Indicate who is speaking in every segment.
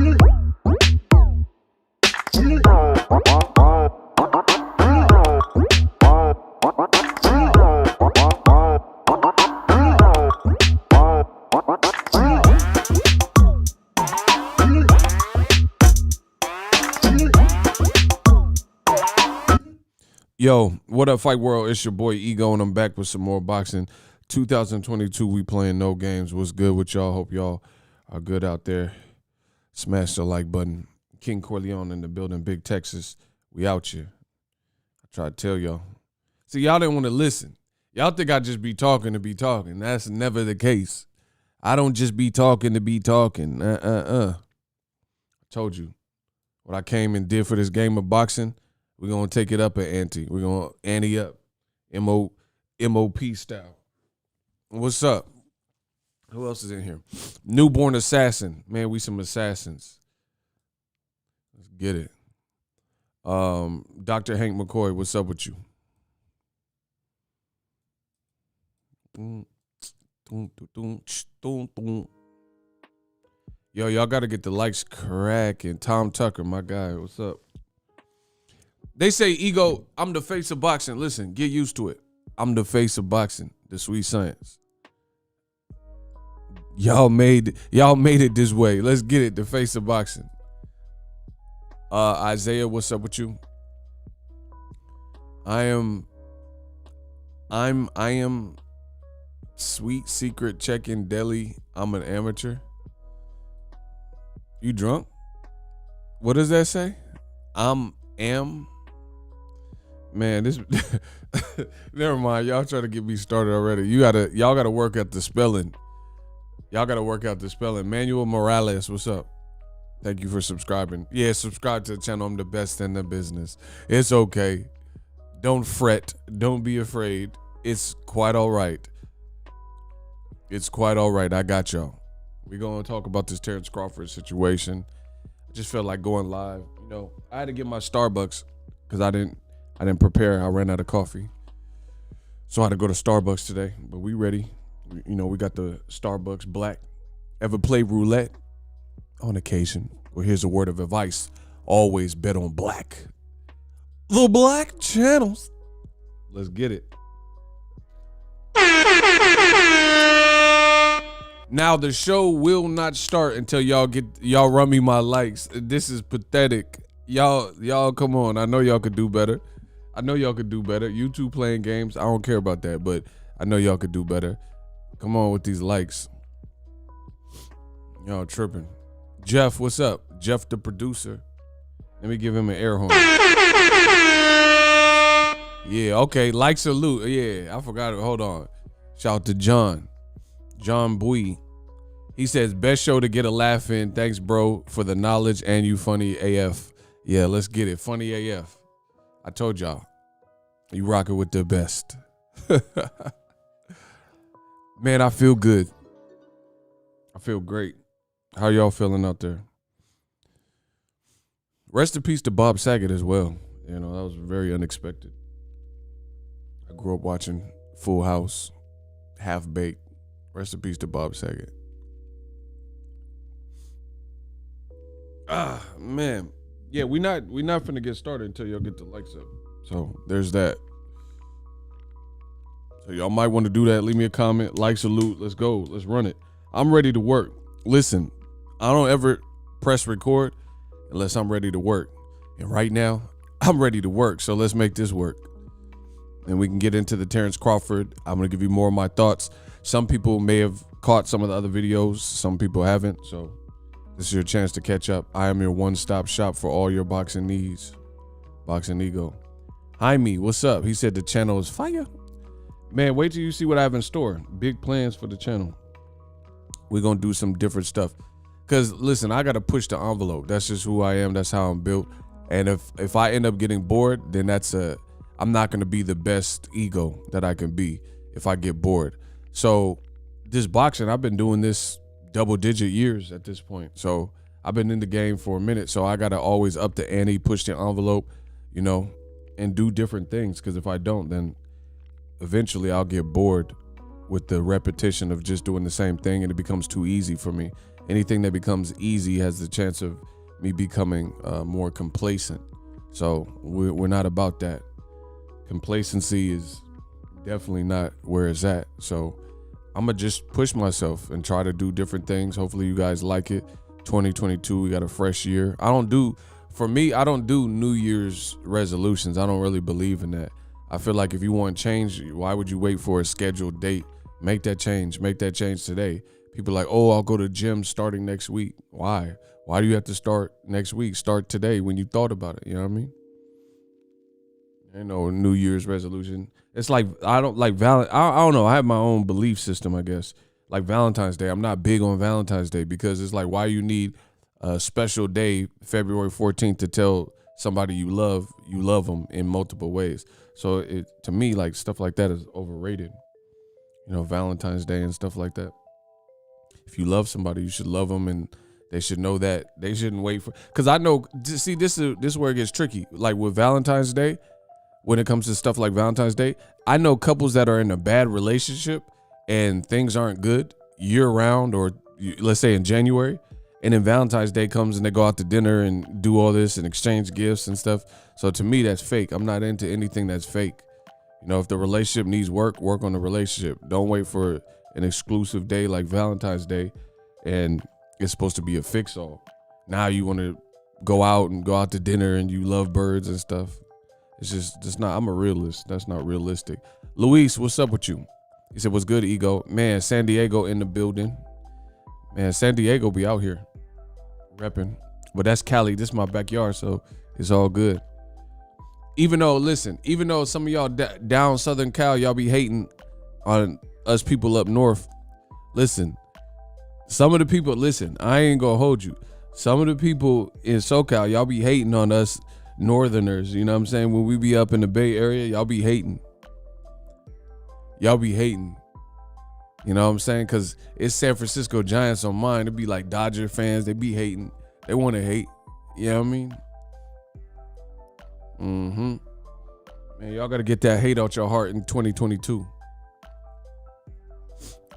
Speaker 1: Yo, what up, Fight World? It's your boy Ego, and I'm back with some more boxing. 2022, we playing no games. What's good with y'all? Hope y'all are good out there. Smash the like button. King Corleone in the building, Big Texas. We out here. I try to tell y'all. See, y'all didn't want to listen. Y'all think I just be talking to be talking. That's never the case. I don't just be talking to be talking. I told you. What I came and did for this game of boxing, we're going to take it up an ante. We're going to ante up. MOP style. What's up? Who else is in here? Newborn Assassin. Man, we some assassins. Let's get it. Dr. Hank McCoy, what's up with you? Yo, y'all got to get the likes cracking. Tom Tucker, my guy, what's up? They say, Ego, I'm the face of boxing. Listen, get used to it. I'm the face of boxing, the sweet science. Y'all made it this way. Let's get it, the face of boxing. Isaiah, what's up with you? I am sweet secret check-in deli. I'm an amateur. You drunk? What does that say? Man, this never mind. Y'all try to get me started already. Y'all gotta work at the spelling. Y'all gotta work out the spelling. Manuel Morales, what's up? Thank you for subscribing. Yeah, subscribe to the channel. I'm the best in the business. It's okay. Don't fret. Don't be afraid. It's quite all right. It's quite all right. I got y'all. We're gonna talk about this Terence Crawford situation. I just felt like going live. You know, I had to get my Starbucks because I didn't prepare. I ran out of coffee. So I had to go to Starbucks today. But we ready. You know, we got the Starbucks Black. Ever play roulette? On occasion. Well, here's a word of advice. Always bet on black. The black channels. Let's get it. Now the show will not start until y'all run me my likes. This is pathetic. Y'all come on. I know y'all could do better. You two playing games, I don't care about that, but I know y'all could do better. Come on with these likes. Y'all tripping. Jeff, what's up? Jeff the producer. Let me give him an air horn. Yeah, okay. Like salute. Yeah, I forgot it. Hold on. Shout out to John Bui. He says, best show to get a laugh in. Thanks, bro, for the knowledge and you funny AF. Yeah, let's get it. Funny AF. I told y'all. You rocking with the best. Man, I feel good. I feel great. How y'all feeling out there? Rest in peace to Bob Saget as well. You know, that was very unexpected. I grew up watching Full House, Half Baked. Rest in peace to Bob Saget. Ah, man. Yeah, we not finna get started until y'all get the likes up. So there's that. So y'all might want to do that. Leave me a comment, like, salute. Let's go. Let's run it. I'm ready to work. Listen, I don't ever press record unless I'm ready to work. And right now, I'm ready to work. So let's make this work. And we can get into the Terence Crawford. I'm going to give you more of my thoughts. Some people may have caught some of the other videos. Some people haven't. So this is your chance to catch up. I am your one-stop shop for all your boxing needs. Boxing Ego. Jaime, what's up? He said the channel is fire. Man, wait till you see what I have in store. Big plans for the channel. We're going to do some different stuff. Because, listen, I got to push the envelope. That's just who I am. That's how I'm built. And if I end up getting bored, then I'm not going to be the best Ego that I can be if I get bored. So this boxing, I've been doing this double-digit years at this point. So I've been in the game for a minute. So I got to always up the ante, push the envelope, you know, and do different things. Because if I don't, then eventually I'll get bored with the repetition of just doing the same thing, and it becomes too easy for me. anything that becomes easy has the chance of me becoming more complacent. So we're not about that. Complacency is definitely not where it's at. So I'm gonna just push myself and try to do different things. Hopefully you guys like it. 2022, we got a fresh year. I don't do New Year's resolutions. I don't really believe in that. I feel like if you want change, why would you wait for a scheduled date? Make that change today. People are like, oh, I'll go to gym starting next week. Why do you have to start next week? Start today when you thought about it. You know what I mean? Ain't no New Year's resolution. It's like, I don't know. I have my own belief system, I guess. Like Valentine's Day. I'm not big on Valentine's Day because it's like, why you need a special day, February 14th, to tell somebody you love them in multiple ways. So to me, like stuff like that is overrated. You know, Valentine's Day and stuff like that. If you love somebody, you should love them, and they should know that. They shouldn't wait for, because I know, see, this is where it gets tricky. Like with Valentine's Day, when it comes to stuff like Valentine's Day, I know couples that are in a bad relationship and things aren't good year round, or let's say in January, and then Valentine's Day comes and they go out to dinner and do all this and exchange gifts and stuff. So to me, that's fake. I'm not into anything that's fake. You know, if the relationship needs work on the relationship. Don't wait for an exclusive day like Valentine's Day and it's supposed to be a fix-all. Now you want to go out to dinner and you love birds and stuff. It's just not. I'm a realist. That's not realistic. Luis, what's up with you? He said, what's good, Ego? Man, San Diego in the building. Man, San Diego be out here repping. But that's Cali. This is my backyard, so it's all good. Even though some of y'all down Southern Cal, y'all be hating on us people up north. Listen, some of the people, I ain't gonna hold you. Some of the people in SoCal, y'all be hating on us Northerners. You know what I'm saying? When we be up in the Bay Area, y'all be hating. You know what I'm saying? Because it's San Francisco Giants on mine. It'd be like Dodger fans. They be hating. They want to hate. You know what I mean? Man, y'all got to get that hate out your heart in 2022.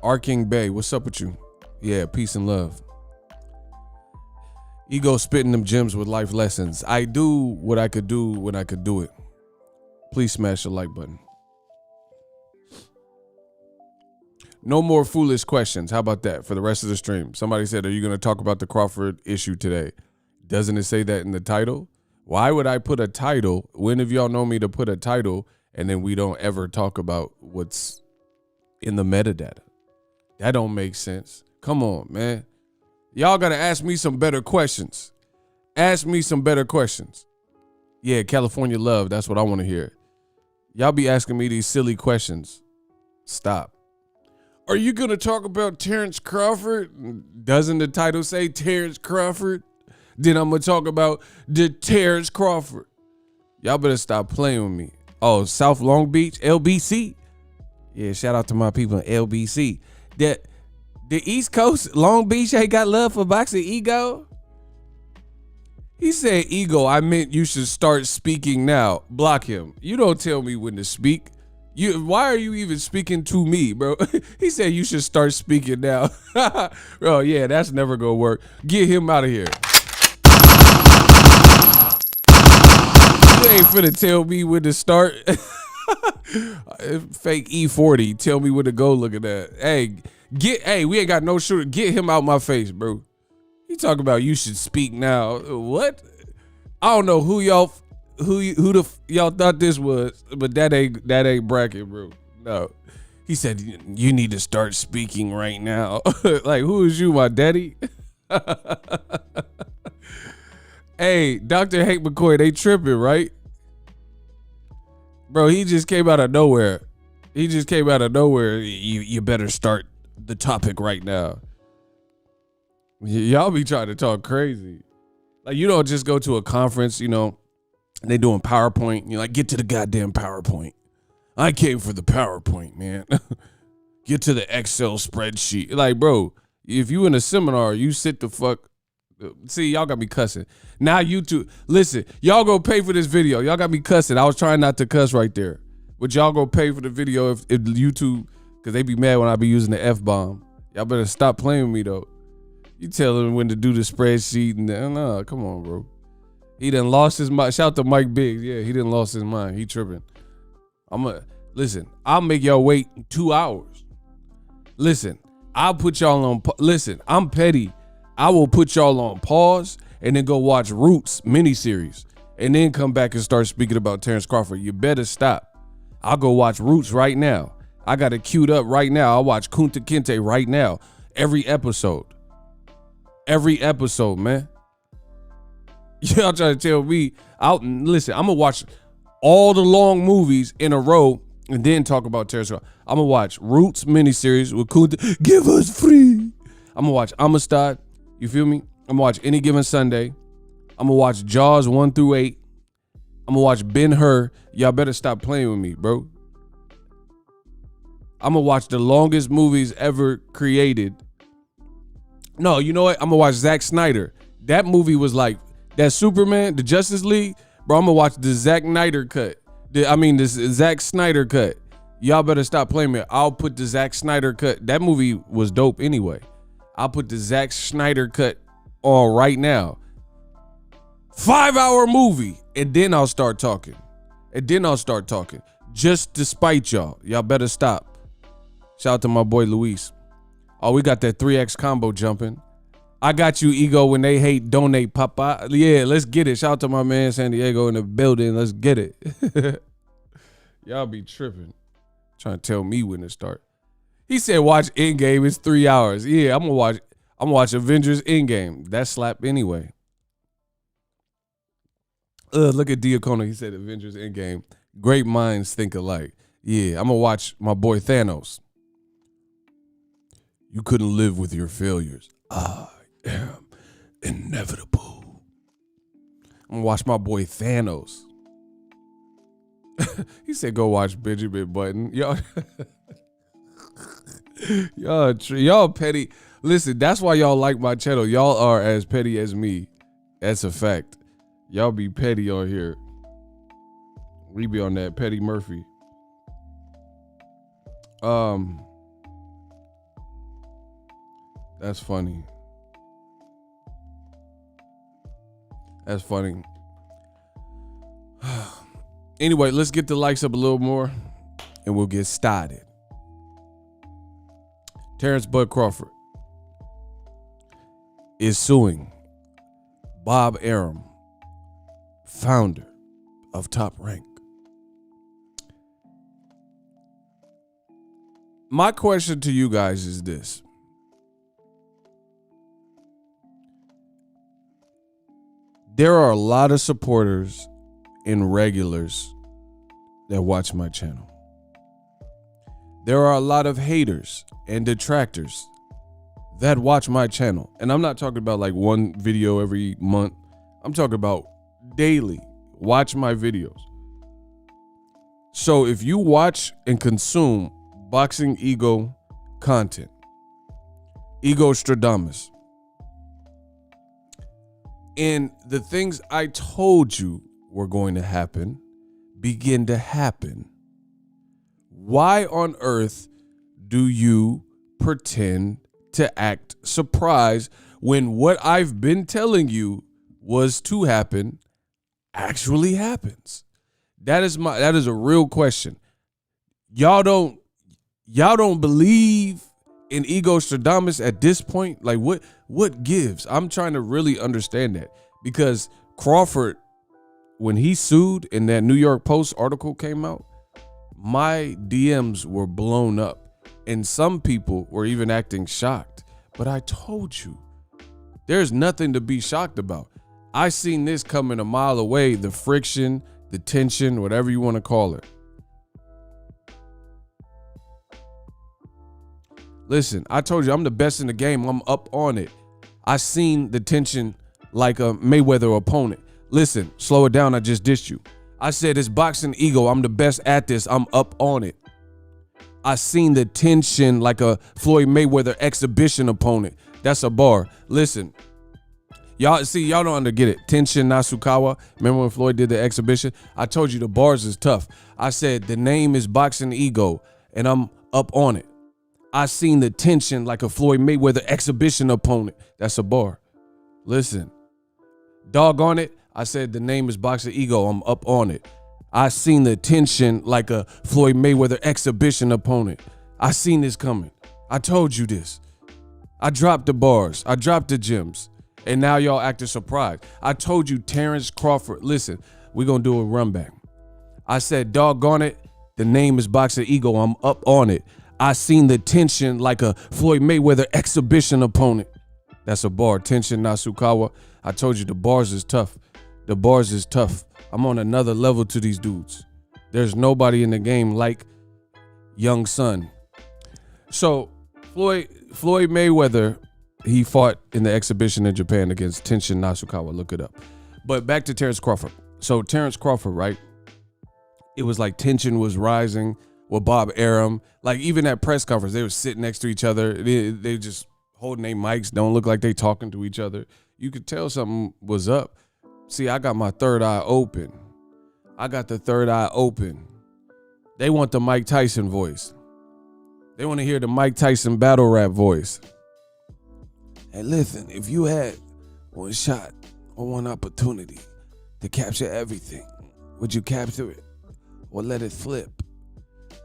Speaker 1: Arking Bay, what's up with you? Yeah, peace and love. Ego spitting them gems with life lessons. I do what I could do when I could do it. Please smash the like button. No more foolish questions. How about that for the rest of the stream? Somebody said, are you going to talk about the Crawford issue today? Doesn't it say that in the title? Why would I put a title? When have y'all known me to put a title and then we don't ever talk about what's in the metadata? That don't make sense. Come on, man. Y'all got to ask me some better questions. Ask me some better questions. Yeah, California love. That's what I want to hear. Y'all be asking me these silly questions. Stop. Are you going to talk about Terence Crawford? Doesn't the title say Terence Crawford? Then I'm going to talk about the Terence Crawford. Y'all better stop playing with me. Oh, South Long Beach, LBC. Yeah, shout out to my people in LBC. The East Coast, Long Beach ain't got love for boxing ego. He said, ego, I meant you should start speaking now. Block him. You don't tell me when to speak. Why are you even speaking to me, bro? He said you should start speaking now. Bro, yeah, that's never gonna work. Get him out of here. You ain't finna tell me when to start. Fake E40, tell me when to go. Look at that. Hey, we ain't got no shooter. Get him out my face, bro. He talking about you should speak now. What? I don't know who y'all thought this was, but that ain't bracket, bro. No. He said you need to start speaking right now. Like, who is you, my daddy? Hey, Dr. Hank McCoy, they tripping, right? Bro, he just came out of nowhere. You better start the topic right now. Y'all be trying to talk crazy. Like, you don't just go to a conference, you know, and they doing PowerPoint. You're like, get to the goddamn PowerPoint. I came for the PowerPoint, man. Get to the Excel spreadsheet. Like, bro, if you in a seminar, you sit the fuck. See, y'all got me cussing. Now YouTube, listen, y'all go pay for this video. Y'all got me cussing. I was trying not to cuss right there. But y'all go pay for the video if YouTube, because they be mad when I be using the F-bomb. Y'all better stop playing with me, though. You tell him when to do the spreadsheet and no, come on, bro. He done lost his mind. Shout out to Mike Biggs. Yeah, he done lost his mind. He tripping. Listen, I'll make y'all wait 2 hours. Listen, I'll put y'all on, listen, I'm petty. I will put y'all on pause and then go watch Roots miniseries and then come back and start speaking about Terence Crawford. You better stop. I'll go watch Roots right now. I got it queued up right now. I'll watch Kunta Kinte right now. Every episode, man. Y'all trying to tell me, listen, I'm going to watch all the long movies in a row and then talk about Terence Crawford. I'm going to watch Roots miniseries with Kunta. Give us free. I'm going to watch Amistad. You feel me? I'm going to watch Any Given Sunday. I'm going to watch Jaws 1 through 8. I'm going to watch Ben-Hur. Y'all better stop playing with me, bro. I'm going to watch the longest movies ever created. No, you know what? I'm going to watch Zack Snyder. That movie was like, that Superman, the Justice League, bro, I'm going to watch the Zack Snyder cut. The Zack Snyder cut. Y'all better stop playing me. I'll put the Zack Snyder cut. That movie was dope anyway. I'll put the Zack Snyder cut on right now. 5-hour movie. And then I'll start talking. Just to spite y'all. Y'all better stop. Shout out to my boy Luis. Oh, we got that 3X combo jumping. I got you, Ego. When they hate, donate, papa. Yeah, let's get it. Shout out to my man San Diego in the building. Let's get it. Y'all be tripping. Trying to tell me when to start. He said watch Endgame. It's 3 hours. Yeah, I'm gonna watch Avengers Endgame. That slap anyway. Look at Diacono. He said Avengers Endgame. Great minds think alike. Yeah, I'm gonna watch my boy Thanos. You couldn't live with your failures. I am inevitable. I'm gonna watch my boy Thanos. He said go watch Benjamin Button. Y'all petty. Listen, that's why y'all like my channel. Y'all are as petty as me. That's a fact. Y'all be petty on here. We be on that Petty Murphy. That's funny. That's funny. Anyway, let's get the likes up a little more and we'll get started. Terence Bud Crawford is suing Bob Arum, founder of Top Rank. My question to you guys is this. There are a lot of supporters and regulars that watch my channel. There are a lot of haters and detractors that watch my channel. And I'm not talking about like one video every month. I'm talking about daily. Watch my videos. So if you watch and consume Boxing Ego content, Ego Stradamus, and the things I told you were going to happen begin to happen, why on earth do you pretend to act surprised when what I've been telling you was to happen actually happens? That is a real question. Y'all don't believe in Ego Stradamus at this point? Like what gives? I'm trying to really understand that, because Crawford, when he sued and that New York Post article came out, my DMs were blown up and some people were even acting shocked. But I told you, there's nothing to be shocked about. I seen this coming a mile away, the friction, the tension, whatever you want to call it. Listen, I told you I'm the best in the game. I'm up on it. I seen the tension like a Mayweather opponent. Listen, slow it down. I just dissed you. I said it's boxing ego. I'm the best at this. I'm up on it. I seen the tension like a Floyd Mayweather exhibition opponent. That's a bar. Listen, y'all don't get it. Tenshin Nasukawa. Remember when Floyd did the exhibition? I told you the bars is tough. I said the name is Boxing Ego and I'm up on it. I seen the tension like a Floyd Mayweather exhibition opponent. That's a bar. Listen, doggone it. I said the name is BOXINGEGO. I'm up on it. I seen the tension like a Floyd Mayweather exhibition opponent. I seen this coming. I told you this. I dropped the bars. I dropped the gems. And now y'all acting surprised. I told you Terence Crawford. Listen, we're going to do a run back. I said, doggone it. The name is BOXINGEGO. I'm up on it. I seen the tension like a Floyd Mayweather exhibition opponent. That's a bar. Tension Nasukawa. I told you the bars is tough. The bars is tough. I'm on another level to these dudes. There's nobody in the game like Young Son. So Floyd Mayweather, he fought in the exhibition in Japan against Tenshin Nasukawa. Look it up. But back to Terence Crawford. So Terence Crawford, right? It was like tension was rising with Bob Arum. Like even at press conference, they were sitting next to each other. They just holding their mics. Don't look like they talking to each other. You could tell something was up. See, I got my third eye open. I got the third eye open. They want the Mike Tyson voice. They want to hear the Mike Tyson battle rap voice. Hey, listen, if you had one shot or one opportunity to capture everything, would you capture it or let it slip?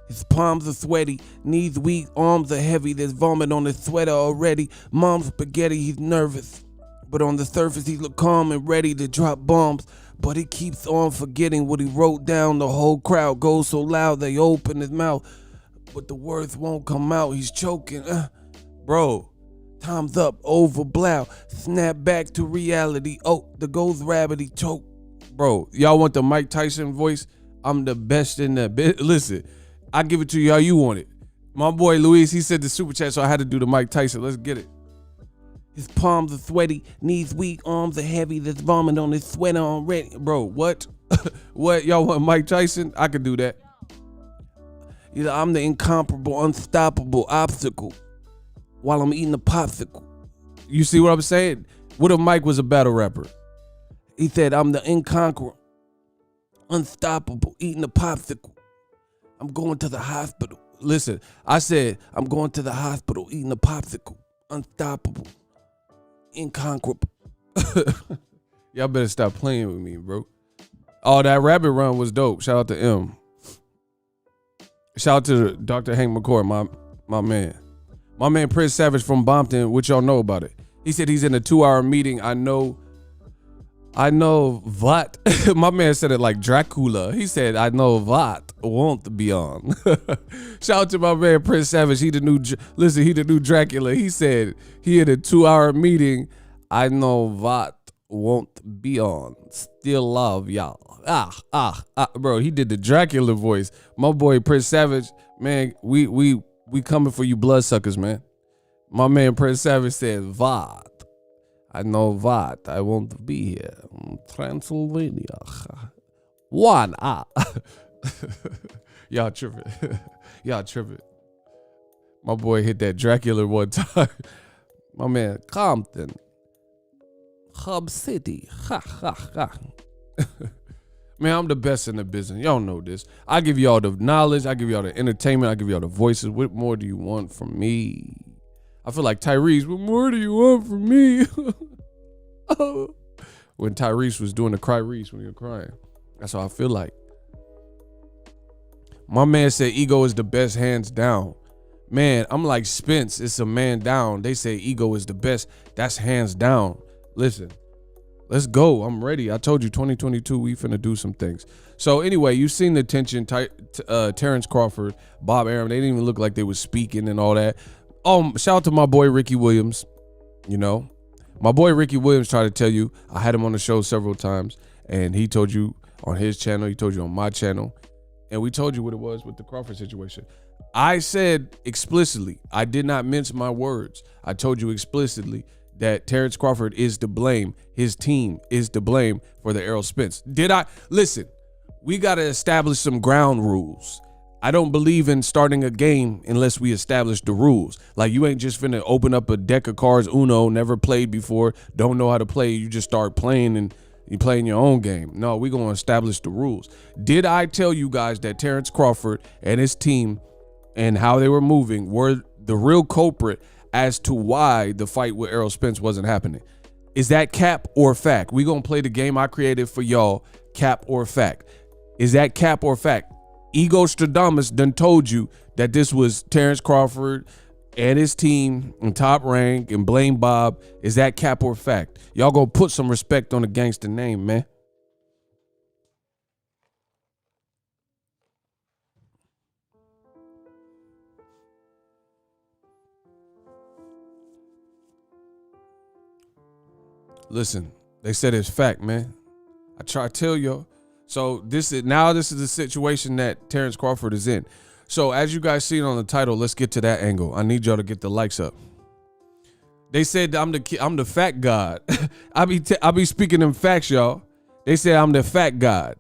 Speaker 1: His palms are sweaty, knees weak, arms are heavy. There's vomit on his sweater already. Mom's spaghetti, he's nervous. But on the surface, he look calm and ready to drop bombs. But he keeps on forgetting what he wrote down. The whole crowd goes so loud they open his mouth. But the words won't come out. He's choking. Bro, time's up. Over blow. Snap back to reality. Oh, the ghost rabbit, he choke. Bro, y'all want the Mike Tyson voice? I'm the best in that bit. Listen, I give it to you how you want it. My boy Luis, he said the super chat, so I had to do the Mike Tyson. Let's get it. His palms are sweaty, knees weak, arms are heavy. There's vomit on his sweater already. Bro, what? What? Y'all want Mike Tyson? I could do that. You know, I'm the incomparable, unstoppable obstacle while I'm eating a popsicle. You see what I'm saying? What if Mike was a battle rapper? He said, I'm the inconquerable, unstoppable, eating a popsicle. I'm going to the hospital. Listen, I said, I'm going to the hospital, eating a popsicle. Unstoppable. Inconquerable. Y'all better stop playing with me, bro. Oh, that rabbit run was dope. Shout out to M. Shout out to Dr. Hank McCoy, my man. My man Prince Savage from Bompton, what y'all know about it? He said he's in a 2-hour meeting. I know what. My man said it like Dracula. He said, I know what won't be on. Shout out to my man Prince Savage. He the new Dracula. He said he in a 2-hour meeting. I know what won't be on. Still love y'all. Bro, he did the Dracula voice. My boy Prince Savage, man, we coming for you bloodsuckers, man. My man Prince Savage said, what? I know what. I won't be here. Transylvania. One. Y'all tripping. Y'all tripping. My boy hit that Dracula one time. My man, Compton. Hub City. Man, I'm the best in the business. Y'all know this. I give y'all the knowledge. I give y'all the entertainment. I give y'all the voices. What more do you want from me? I feel like Tyrese. What more do you want from me? Oh. When Tyrese was doing the cry Reese when you're crying. That's how I feel like. My man said ego is the best, hands down. Man, I'm like Spence. It's a man down. They say ego is the best. That's hands down. Listen, let's go. I'm ready. I told you 2022, we finna do some things. So anyway, you've seen the tension. Terence Crawford, Bob Arum, they didn't even look like they was speaking and all that. Shout out to my boy Ricky Williams. You know, my boy Ricky Williams tried to tell you, I had him on the show several times, and he told you on his channel, he told you on my channel, and we told you what it was with the Crawford situation. I said explicitly, I did not mince my words. I told you explicitly that Terence Crawford is to blame. His team is to blame for the ERROL SPENCE. Listen, we got to establish some ground rules. I don't believe in starting a game unless we establish the rules. Like, you ain't just finna open up a deck of cards, Uno, never played before, don't know how to play. You just start playing and you playing your own game. No, we gonna establish the rules. Did I tell you guys that Terence Crawford and his team and how they were moving were the real culprit as to why the fight with Errol Spence wasn't happening. Is that cap or fact? We gonna play the game I created for y'all, cap or fact. Is that cap or fact? Ego Stradamus done told you that this was Terence Crawford and his team in Top Rank and Blame Bob. Is that cap or fact? Y'all gonna put some respect on the gangster name, man. Listen, they said it's fact, man. I try to tell y'all. So this is the situation that Terence Crawford is in. So as you guys see it on the title, let's get to that angle. I need y'all to get the likes up. They said I'm the fact god. I be speaking them facts, y'all. They said I'm the fact god.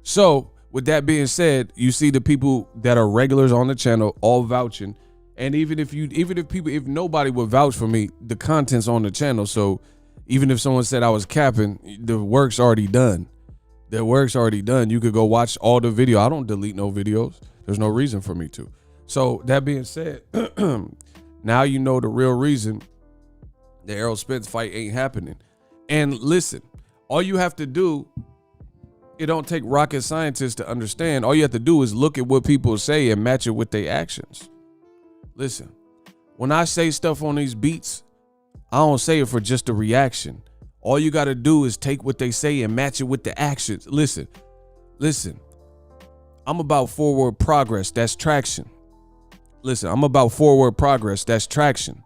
Speaker 1: So with that being said, you see the people that are regulars on the channel all vouching. And even if nobody would vouch for me, the content's on the channel. So even if someone said I was capping, the work's already done. The work's already done. You could go watch all the video. I don't delete no videos. There's no reason for me to. So that being said, now you know the real reason the Errol Spence fight ain't happening. And listen, all you have to do, it don't take rocket scientists to understand. All you have to do is look at what people say and match it with their actions. Listen, when I say stuff on these beats, I don't say it for just a reaction. All you got to do is take what they say and match it with the actions. Listen, I'm about forward progress. That's traction. Listen, I'm about forward progress. That's traction.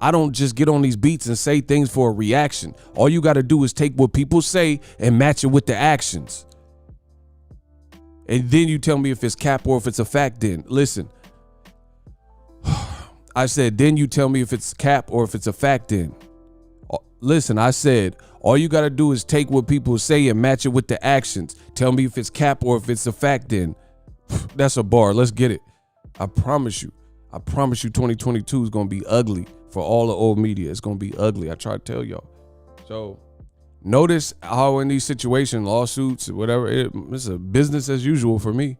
Speaker 1: I don't just get on these beats and say things for a reaction. All you got to do is take what people say and match it with the actions. And then you tell me if it's cap or if it's a fact. Then listen, I said, then you tell me if it's cap or if it's a fact. Then listen, I said, all you got to do is take what people say and match it with the actions. Tell me if it's cap or if it's a fact. Then that's a bar. Let's get it. I promise you 2022 is going to be ugly for all the old media. It's going to be ugly. I try to tell y'all. So notice how in these situations, lawsuits, whatever, it's a business as usual for me.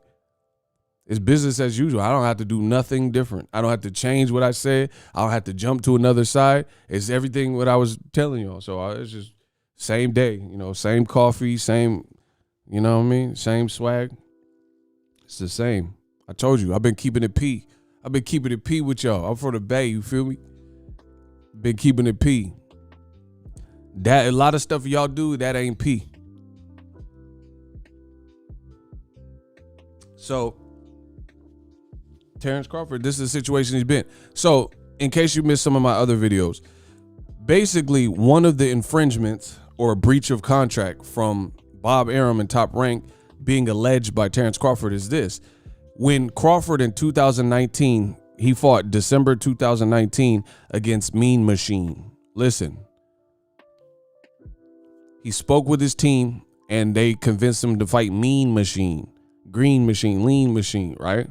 Speaker 1: It's business as usual. I don't have to do nothing different. I don't have to change what I said. I don't have to jump to another side. It's everything what I was telling y'all. So it's just same day, same coffee, same, same swag. It's the same. I told you, I've been keeping it P. I've been keeping it P with y'all. I'm from the Bay, you feel me? Been keeping it P. That a lot of stuff y'all do, that ain't P. So Terence Crawford, this is the situation he's been. So in case you missed some of my other videos, basically one of the infringements or breach of contract from Bob Arum and Top Rank being alleged by Terence Crawford is this. When Crawford in 2019, he fought December 2019 against Mean Machine. Listen, he spoke with his team and they convinced him to fight Mean Machine, Green Machine, Lean Machine, right?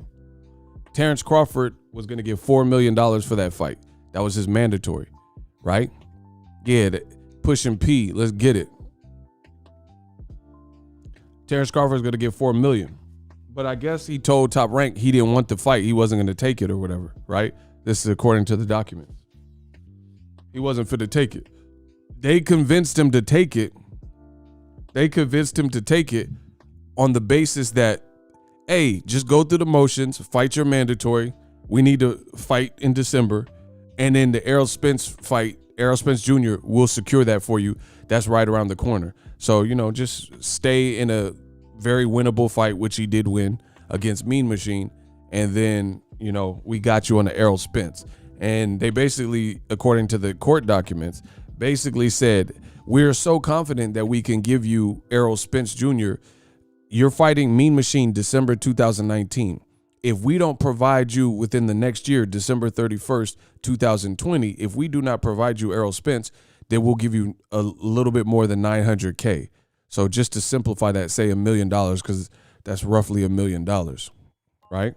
Speaker 1: Terence Crawford was going to get $4 million for that fight. That was his mandatory, right? Yeah, pushing P. Let's get it. Terence Crawford is going to get $4 million. But I guess he told Top Rank he didn't want the fight. He wasn't going to take it or whatever, right? This is according to the documents. He wasn't fit to take it. They convinced him to take it. They convinced him to take it on the basis that, hey, just go through the motions, fight your mandatory. We need to fight in December. And then the Errol Spence fight, Errol Spence Jr. will secure that for you. That's right around the corner. So, just stay in a very winnable fight, which he did win against Mean Machine. And then, we got you on the Errol Spence. And they basically, according to the court documents, basically said, we're so confident that we can give you Errol Spence Jr. You're fighting Mean Machine December 2019. If we don't provide you within the next year, December 31st, 2020, if we do not provide you Errol Spence, then we'll give you a little bit more than $900K. So just to simplify that, say $1 million, because that's roughly $1 million, right?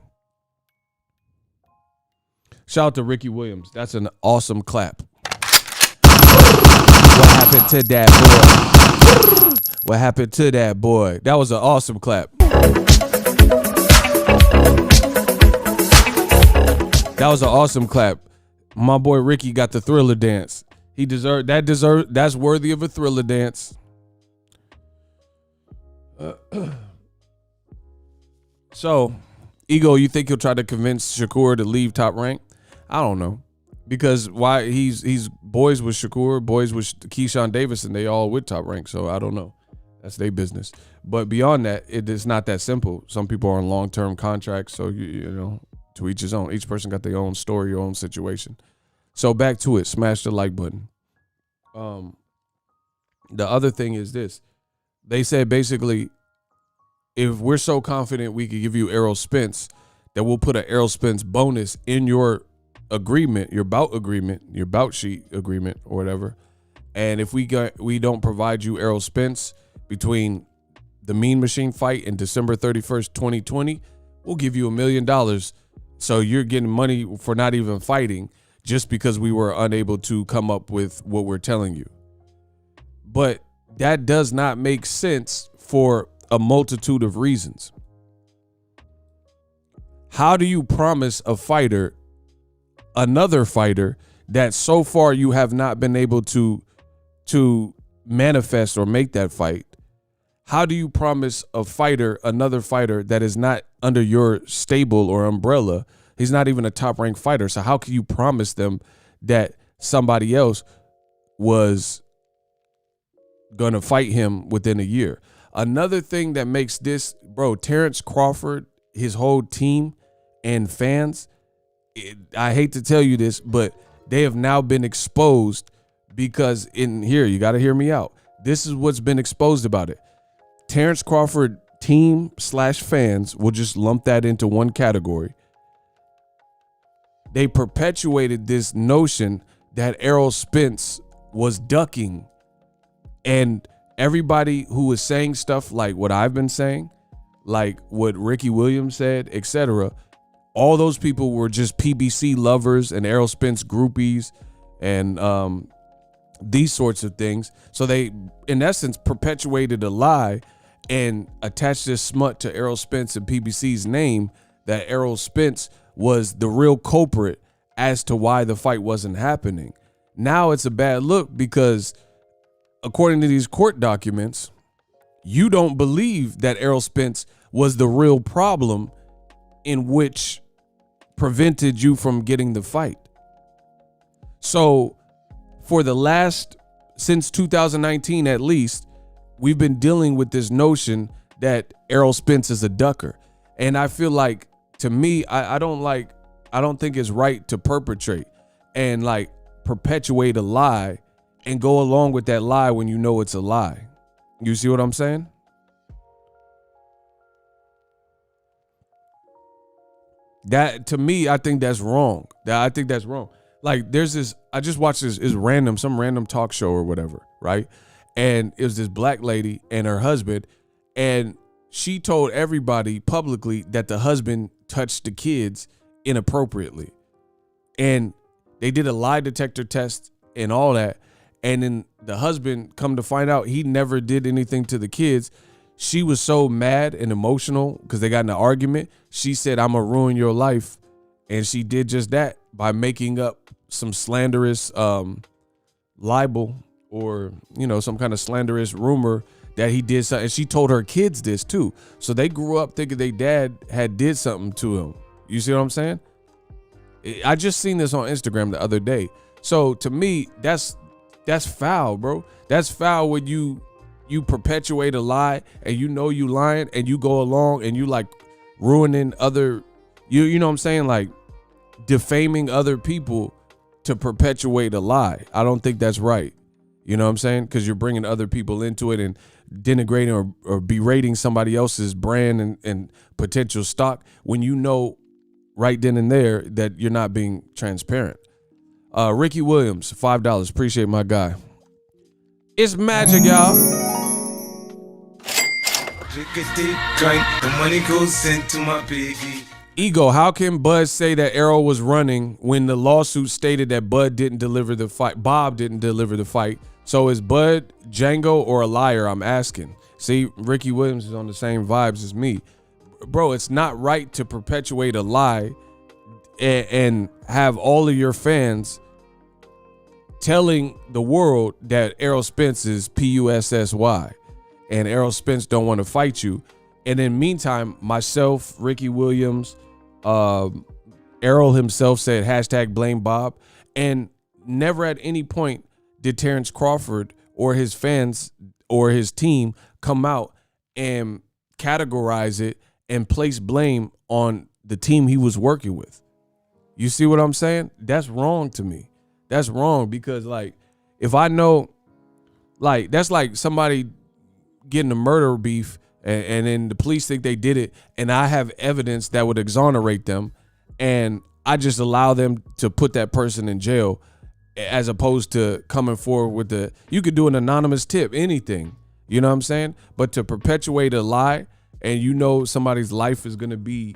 Speaker 1: Shout out to Ricky Williams. That's an awesome clap. What happened to that boy? What happened to that boy? That was an awesome clap. That was an awesome clap. My boy Ricky got the Thriller dance. He deserved that. That's worthy of a Thriller dance. So, Ego, you think he'll try to convince Shakur to leave Top Rank? I don't know, because why he's boys with Shakur, boys with Keyshawn Davis, and they all with Top Rank. So I don't know. That's their business. But beyond that, it is not that simple. Some people are on long-term contracts, so you know, to each his own. Each person got their own story, your own situation. So back to it. Smash the like button. The other thing is this. They said basically, if we're so confident we could give you ERROL SPENCE, that we'll put an ERROL SPENCE bonus in your agreement, your bout sheet agreement or whatever. And if we don't provide you ERROL SPENCE between the Mean Machine fight and December 31st, 2020, we'll give you $1 million. So you're getting money for not even fighting just because we were unable to come up with what we're telling you. But that does not make sense for a multitude of reasons. How do you promise a fighter, another fighter, that so far you have not been able to manifest or make that fight? How do you promise a fighter, another fighter that is not under your stable or umbrella? He's not even a top ranked fighter. So how can you promise them that somebody else was going to fight him within a year? Another thing that makes this, bro, Terence Crawford, his whole team and fans, I hate to tell you this, but they have now been exposed because in here, you got to hear me out. This is what's been exposed about it. Terence Crawford team / fans, will just lump that into one category. They perpetuated this notion that ERROL SPENCE was ducking, and everybody who was saying stuff like what I've been saying, like what Ricky Williams said, etc., all those people were just PBC lovers and ERROL SPENCE groupies and these sorts of things. So they, in essence, perpetuated a lie and attached this smut to ERROL SPENCE and PBC's name, that ERROL SPENCE was the real culprit as to why the fight wasn't happening. Now it's a bad look because according to these court documents, you don't believe that ERROL SPENCE was the real problem in which prevented you from getting the fight. So for the last, since 2019 at least, we've been dealing with this notion that ERROL SPENCE is a ducker. And I feel like, to me, I don't think it's right to perpetrate and like perpetuate a lie and go along with that lie when you know it's a lie. You see what I'm saying? That, to me, I think that's wrong. Like, there's this, I just watched some random talk show or whatever, right? And it was this black lady and her husband, and she told everybody publicly that the husband touched the kids inappropriately. And they did a lie detector test and all that. And then the husband, come to find out, he never did anything to the kids. She was so mad and emotional because they got in an argument. She said, "I'm going to ruin your life." And she did just that by making up some slanderous libel or, you know, some kind of slanderous rumor that he did something. And she told her kids this too. So they grew up thinking their dad had did something to him. You see what I'm saying? I just seen this on Instagram the other day. So to me, that's foul, bro. That's foul when you perpetuate a lie and you know you lying and you go along and you like ruining other, you know what I'm saying? Like defaming other people to perpetuate a lie. I don't think that's right. You know what I'm saying? Because you're bringing other people into it and denigrating or berating somebody else's brand and potential stock when you know right then and there that you're not being transparent. Ricky Williams, $5. Appreciate my guy. It's magic, y'all.
Speaker 2: The money goes into my baby.
Speaker 1: Ego, how can Bud say that ERROL was running when the lawsuit stated that Bud didn't deliver the fight? Bob didn't deliver the fight. So is Bud Django or a liar? I'm asking. See, Ricky Williams is on the same vibes as me. Bro, it's not right to perpetuate a lie and have all of your fans telling the world that Errol Spence is PUSSY and Errol Spence don't want to fight you. And in the meantime, myself, Ricky Williams, Errol himself said hashtag blame Bob. And never at any point did Terence Crawford or his fans or his team come out and categorize it and place blame on the team he was working with. You see what I'm saying? That's wrong to me. That's wrong because, like, if I know, like, that's like somebody getting a murder beef and then the police think they did it and I have evidence that would exonerate them and I just allow them to put that person in jail as opposed to coming forward with you could do an anonymous tip, anything, you know what I'm saying? But to perpetuate a lie and you know somebody's life is going to be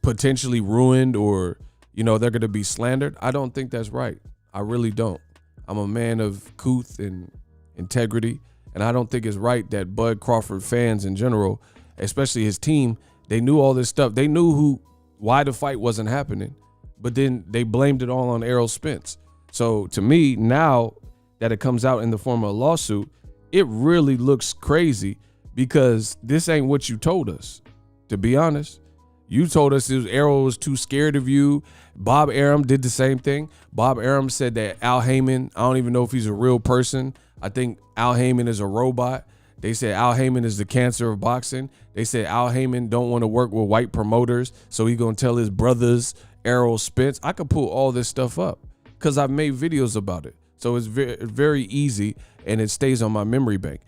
Speaker 1: potentially ruined or, you know, they're going to be slandered, I don't think that's right. I really don't. I'm a man of couth and integrity, and I don't think it's right that Bud Crawford fans in general, especially his team, they knew all this stuff. They knew why the fight wasn't happening, but then they blamed it all on Errol Spence. So to me, now that it comes out in the form of a lawsuit, it really looks crazy because this ain't what you told us, to be honest. You told us Errol was too scared of you. Bob Arum did the same thing. Bob Arum said that Al Heyman, I don't even know if he's a real person. I think Al Heyman is a robot. They said Al Heyman is the cancer of boxing. They said Al Heyman don't want to work with white promoters, so he's going to tell his brothers, Errol Spence. I could pull all this stuff up because I've made videos about it. So it's very, very easy, and it stays on my memory bank.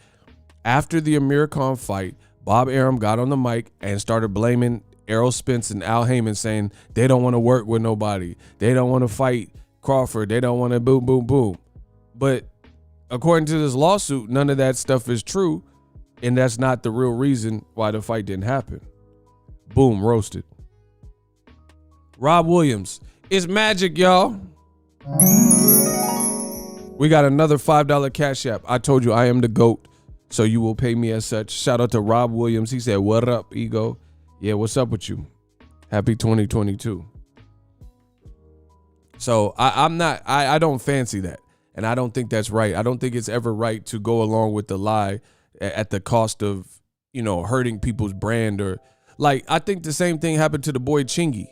Speaker 1: After the Amir Khan fight, Bob Arum got on the mic and started blaming Errol Spence and Al Heyman, saying they don't want to work with nobody. They don't want to fight Crawford. They don't want to boom, boom, boom. But according to this lawsuit, none of that stuff is true, and that's not the real reason why the fight didn't happen. Boom, roasted. Rob Williams. It's magic, y'all. We got another $5 Cash App. I told you I am the GOAT, so you will pay me as such. Shout out to Rob Williams. He said, what up, ego? Yeah, what's up with you? Happy 2022. So I don't fancy that. And I don't think that's right. I don't think it's ever right to go along with the lie at the cost of, you know, hurting people's brand or like, I think the same thing happened to the boy Chingy.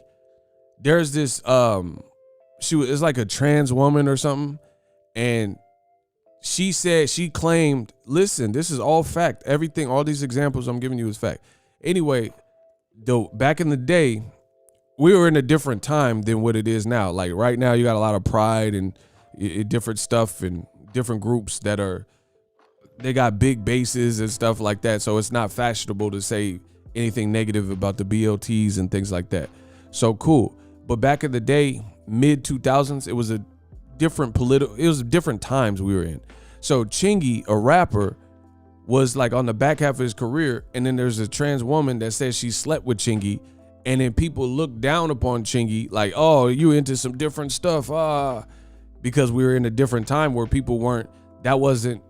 Speaker 1: There's this, it's like a trans woman or something. And she claimed, listen, this is all fact. Everything, all these examples I'm giving you is fact. Anyway, though, back in the day, we were in a different time than what it is now. Like right now, you got a lot of pride and different stuff and different groups they got big bases and stuff like that. So it's not fashionable to say anything negative about the BLTs and things like that. So cool. But back in the day, mid 2000s, it was different times we were in. So Chingy, a rapper, was like on the back half of his career, and then there's a trans woman that says she slept with Chingy, and then people look down upon Chingy like, oh, you into some different stuff, because we were in a different time where that wasn't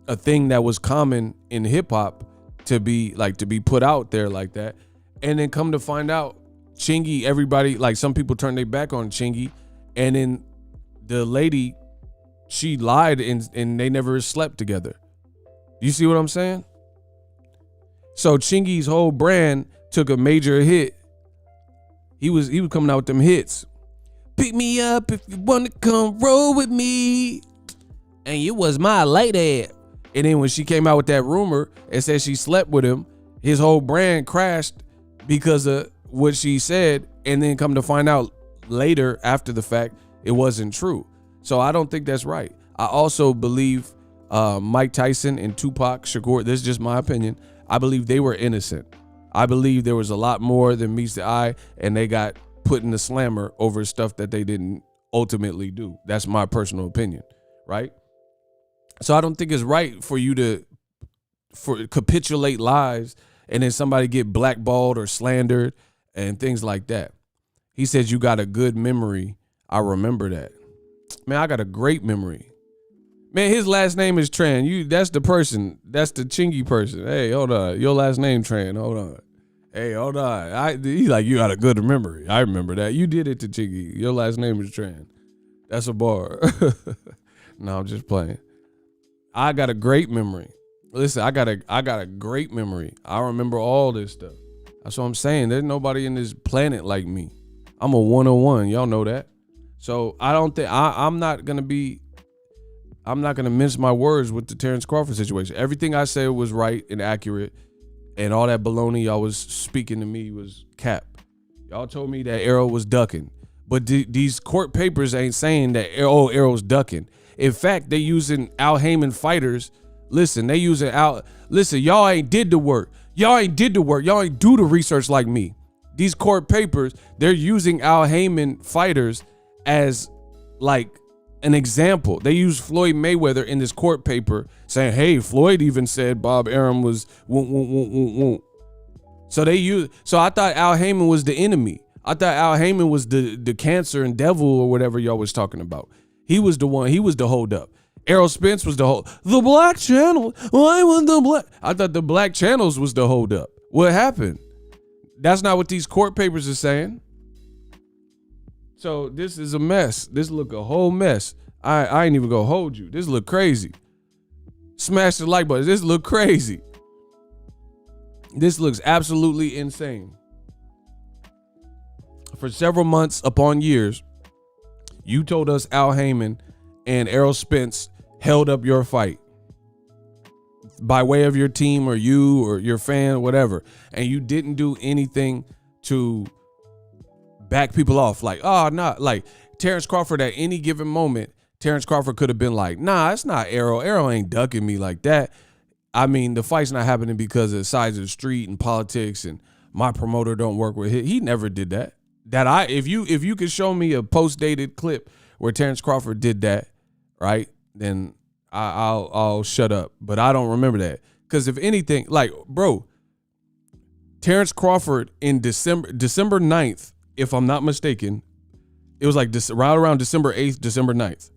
Speaker 1: a thing that was common in hip hop to be put out there like that. And then come to find out, Chingy, everybody, like some people turned their back on Chingy, and then the lady, she lied and they never slept together. You see what I'm saying? So Chingy's whole brand took a major hit. He was coming out with them hits. Pick me up if you want to come roll with me. And you was my lady. And then when she came out with that rumor and said she slept with him, his whole brand crashed because of what she said. And then come to find out later after the fact, it wasn't true. So I don't think that's right. I also believe Mike Tyson and Tupac Shakur, this is just my opinion, I believe they were innocent. I believe there was a lot more than meets the eye, and they got put in the slammer over stuff that they didn't ultimately do. That's my personal opinion, right? So I don't think it's right for you to capitulate lies and then somebody get blackballed or slandered and things like that. He says you got a good memory. I remember that. Man, I got a great memory. Man, his last name is Tran. That's the person. That's the Chingy person. Hey, hold on. Your last name Tran. Hold on. Hey, hold on. He's like, you got a good memory. I remember that. You did it to Chiggy. Your last name is Tran. That's a bar. No, I'm just playing. I got a great memory. Listen, I got a great memory. I remember all this stuff. That's what I'm saying. There's nobody in this planet like me. I'm a 101. Y'all know that. So I don't think I'm not gonna mince my words with the Terence Crawford situation. Everything I said was right and accurate, and all that baloney y'all was speaking to me was cap. Y'all told me that ERROL was ducking, but these court papers ain't saying that ERROL's ducking. In fact, they using Al Heyman fighters. Listen, they using Al. Listen, y'all ain't did the work. Y'all ain't do the research like me. These court papers, they're using Al Heyman fighters as like an example. They use Floyd Mayweather in this court paper saying, hey, Floyd even said Bob Arum was won't. So I thought Al Heyman was the enemy. I thought Al Heyman was the cancer and devil or whatever y'all was talking about. He was the one, he was the hold up. Errol Spence was the black channel. Why was the black? I thought the black channels was the hold up. What happened? That's not what these court papers are saying. So this is a mess. This look a whole mess. I ain't even gonna hold you. This look crazy. Smash the like button. This look crazy. This looks absolutely insane. For several months upon years, you told us Al Heyman and Errol Spence held up your fight by way of your team or you or your fan, whatever. And you didn't do anything to back people off. Like, oh, nah, like Terence Crawford at any given moment, Terence Crawford could have been like, nah, it's not Errol. Errol ain't ducking me like that. I mean, the fight's not happening because of the size of the street and politics and my promoter don't work with him. He never did that. If you could show me a post-dated clip where Terence Crawford did that, right, then I'll shut up. But I don't remember that. Because if anything, like, bro, Terence Crawford in December 9th, if I'm not mistaken, it was like right around December 8th, December 9th.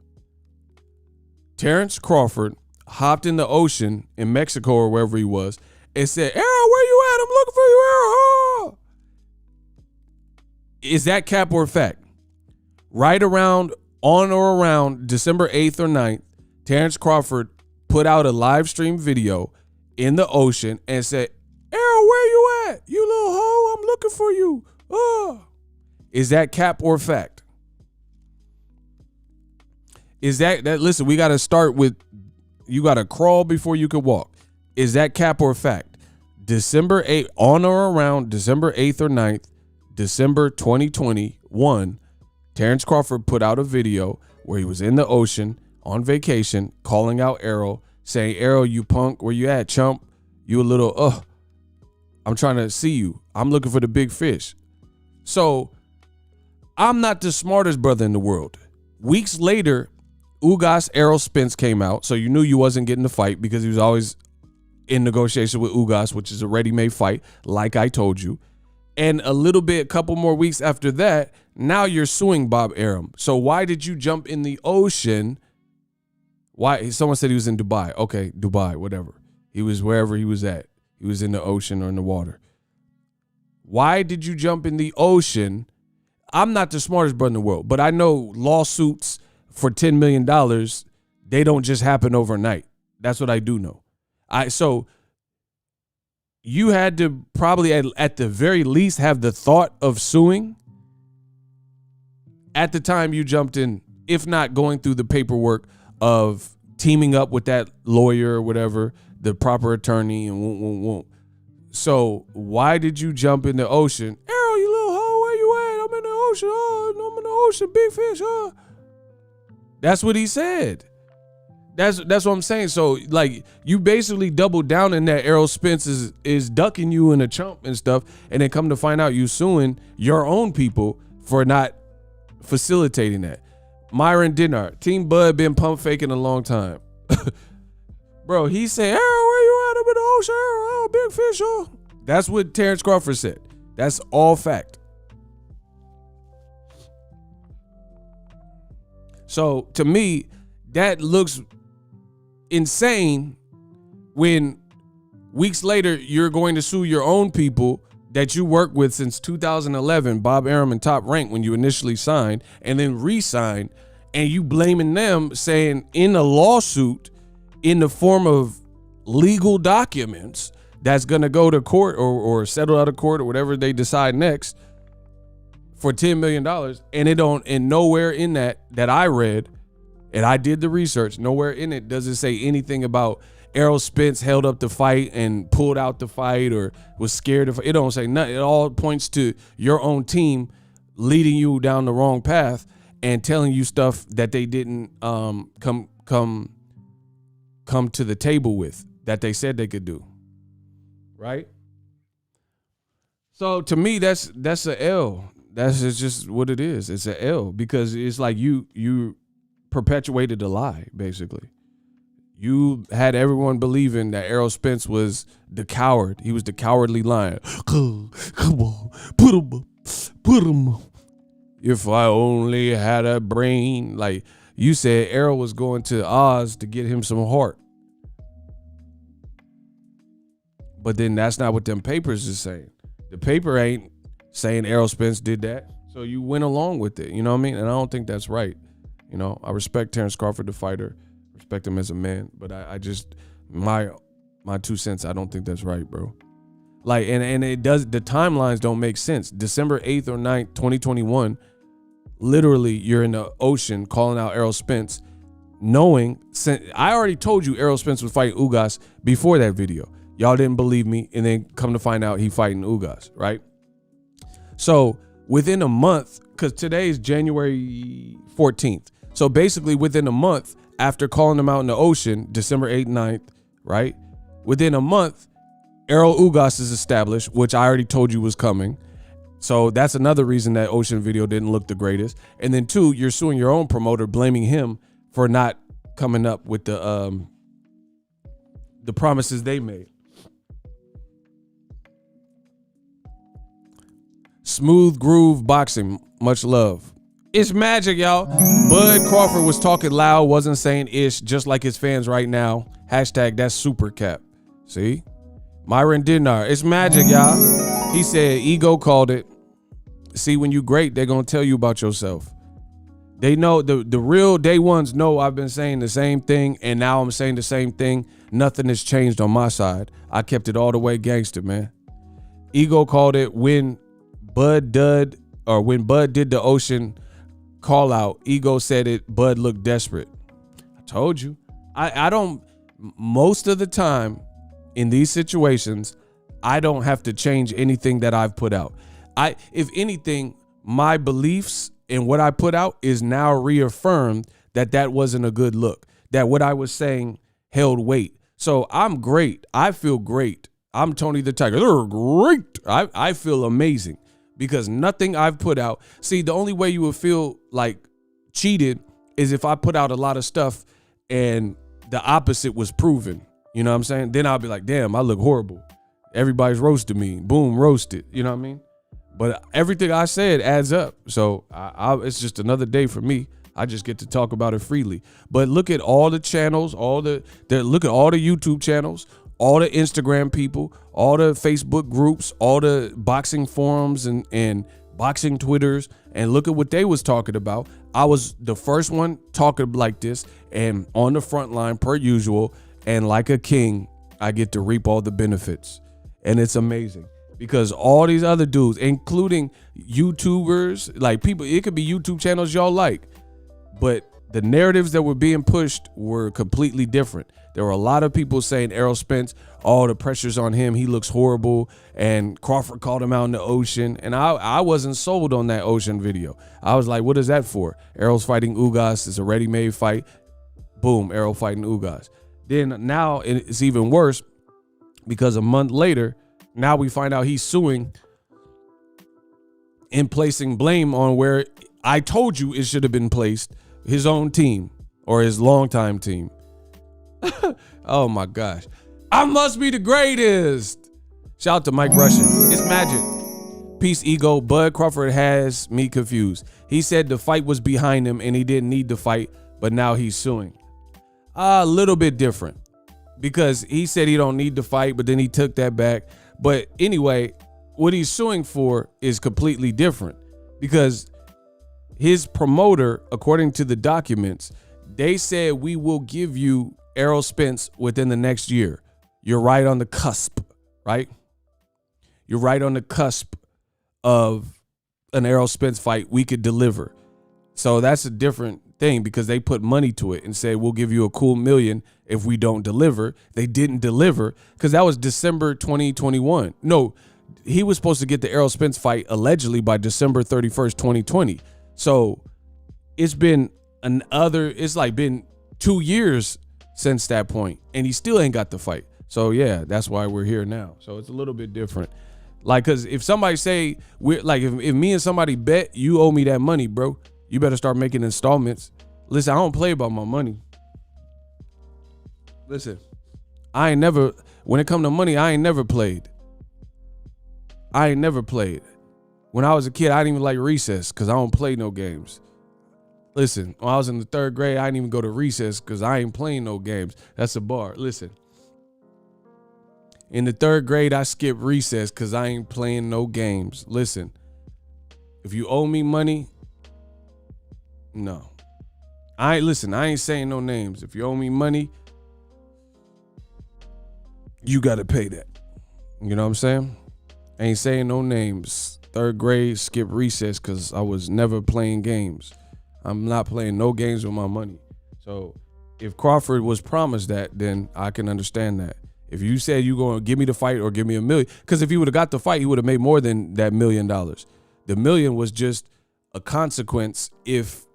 Speaker 1: Terence Crawford hopped in the ocean in Mexico or wherever he was and said, Errol, where you at? I'm looking for you, Errol. Oh. Is that cap or fact? Right around, on or around December 8th or 9th, Terence Crawford put out a live stream video in the ocean and said, Errol, where you at? You little hoe, I'm looking for you. Oh. Is that cap or fact? Is that listen, we got to start with, you got to crawl before you can walk. Is that cap or fact? December 8th, on or around December 8th or 9th, December 2021, Terence Crawford put out a video where he was in the ocean on vacation, calling out Errol, saying, Errol, you punk, where you at, chump? You a little, I'm trying to see you. I'm looking for the big fish. So I'm not the smartest brother in the world. Weeks later, Ugas Errol Spence came out, so you knew you wasn't getting the fight because he was always in negotiation with Ugas, which is a ready-made fight, like I told you. And a couple more weeks after that, now you're suing Bob Arum. So why did you jump in the ocean? Why? Someone said he was in Dubai. Okay, Dubai, whatever. He was wherever he was at. He was in the ocean or in the water. Why did you jump in the ocean? I'm not the smartest brother in the world, but I know lawsuits for $10 million, they don't just happen overnight. That's what I do know. So you had to probably at the very least have the thought of suing at the time you jumped in, if not going through the paperwork of teaming up with that lawyer or whatever, the proper attorney and won't. So why did you jump in the ocean? Errol, you little hoe, where you at? I'm in the ocean. Oh, I'm in the ocean, big fish. Oh. That's what he said. That's what I'm saying. So like you basically doubled down in that Errol Spence is ducking you in a chump and stuff, and then come to find out you suing your own people for not facilitating that. Myron Dinard, Team Bud been pump faking a long time. Bro, he said, Errol, where you at? I'm in the ocean, Errol. Oh, big fish, oh. That's what Terence Crawford said. That's all fact. So to me, that looks insane when weeks later you're going to sue your own people that you worked with since 2011, Bob Arum and Top Rank, when you initially signed and then re-signed, and you blaming them, saying in a lawsuit in the form of legal documents that's going to go to court or settle out of court or whatever they decide next for $10 million. And it don't, and nowhere in that I read, and I did the research, nowhere in it does it say anything about Errol Spence held up the fight and pulled out the fight or was scared of it. It don't say nothing. It all points to your own team leading you down the wrong path and telling you stuff that they didn't come to the table with, that they said they could do. Right? So to me, that's a L. That's just what it is. It's a L, because it's like you perpetuated a lie, basically. You had everyone believing that Errol Spence was the coward. He was the cowardly lion. Come on, put him up, put him up. If I only had a brain. Like you said, Errol was going to Oz to get him some heart. But then that's not what them papers is saying. The paper ain't saying Errol Spence did that. So you went along with it. You know what I mean? And I don't think that's right. You know, I respect Terence Crawford, the fighter. Respect him as a man, but I just my 2 cents. I don't think that's right, bro. Like, and it does. The timelines don't make sense. December 8th or 9th, 2021. Literally, you're in the ocean calling out Errol Spence, knowing. I already told you Errol Spence was fighting Ugas before that video. Y'all didn't believe me, and then come to find out he fighting Ugas, right? So within a month, because today is January 14th. So basically, within a month. After calling them out in the ocean, December 8th, 9th, right? Within a month, Errol Ugas is established, which I already told you was coming. So that's another reason that ocean video didn't look the greatest. And then 2, you're suing your own promoter, blaming him for not coming up with the promises they made. Smooth Groove Boxing, much love. It's magic, y'all. Bud Crawford was talking loud, wasn't saying ish, just like his fans right now. Hashtag that's super cap. See? Myron Dinar. It's magic, y'all. He said ego called it. See, when you great, they're going to tell you about yourself. They know, the real day ones know I've been saying the same thing, and now I'm saying the same thing. Nothing has changed on my side. I kept it all the way gangster, man. Ego called it when Bud did the ocean call out. Ego said it. Bud looked desperate. I told you. I don't, most of the time in these situations, I don't have to change anything that I've put out. If anything, my beliefs and what I put out is now reaffirmed that wasn't a good look, that what I was saying held weight. So I'm great. I feel great. I'm Tony the Tiger. They're great. I feel amazing. Because nothing I've put out. See, the only way you would feel like cheated is if I put out a lot of stuff and the opposite was proven. You know what I'm saying? Then I'll be like, damn, I look horrible. Everybody's roasted me. Boom, roasted. You know what I mean? But everything I said adds up. So it's just another day for me. I just get to talk about it freely. But look at all the channels, look at all the YouTube channels, all the Instagram people, all the Facebook groups, all the boxing forums and boxing Twitters, and look at what they was talking about. I was the first one talking like this and on the front line per usual, and like a king, I get to reap all the benefits. And it's amazing because all these other dudes, including YouTubers, like people, it could be YouTube channels y'all like, but the narratives that were being pushed were completely different. There were a lot of people saying Errol Spence, all the pressure's on him, he looks horrible, and Crawford called him out in the ocean, and I wasn't sold on that ocean video. I was like, what is that for? Errol's fighting Ugas, it's a ready-made fight. Boom, Errol fighting Ugas. Then now it's even worse because a month later, now we find out he's suing and placing blame on where I told you it should have been placed, his own team or his longtime team. Oh my gosh. I must be the greatest. Shout out to Mike Russian. It's magic. Peace, ego. Bud Crawford has me confused. He said the fight was behind him and he didn't need to fight, but now he's suing. A little bit different because he said he don't need to fight, but then he took that back. But anyway, what he's suing for is completely different, because his promoter, according to the documents, they said we will give you ERROL SPENCE within the next year. You're right on the cusp, right? You're right on the cusp of an ERROL SPENCE fight we could deliver. So that's a different thing, because they put money to it and say we'll give you a cool $1 million if we don't deliver. They didn't deliver, because that was December 2021. No, he was supposed to get the ERROL SPENCE fight allegedly by December 31st, 2020. So it's been been 2 years since that point, and he still ain't got the fight. So yeah, that's why we're here now. So it's a little bit different. Like, cause if somebody say we're like, if me and somebody bet you owe me that money, bro, you better start making installments. Listen, I don't play about my money. Listen, when it come to money, I ain't never played. When I was a kid, I didn't even like recess because I don't play no games. Listen, when I was in the 3rd grade, I didn't even go to recess because I ain't playing no games. That's a bar. Listen. In the 3rd grade, I skipped recess because I ain't playing no games. Listen, if you owe me money, no. I ain't saying no names. If you owe me money, you got to pay that. You know what I'm saying? I ain't saying no names. 3rd grade, skip recess because I was never playing games. I'm not playing no games with my money. So if Crawford was promised that, then I can understand that. If you said you going to give me the fight or give me $1 million, because if he would have got the fight, he would have made more than that $1 million. The $1 million was just a consequence if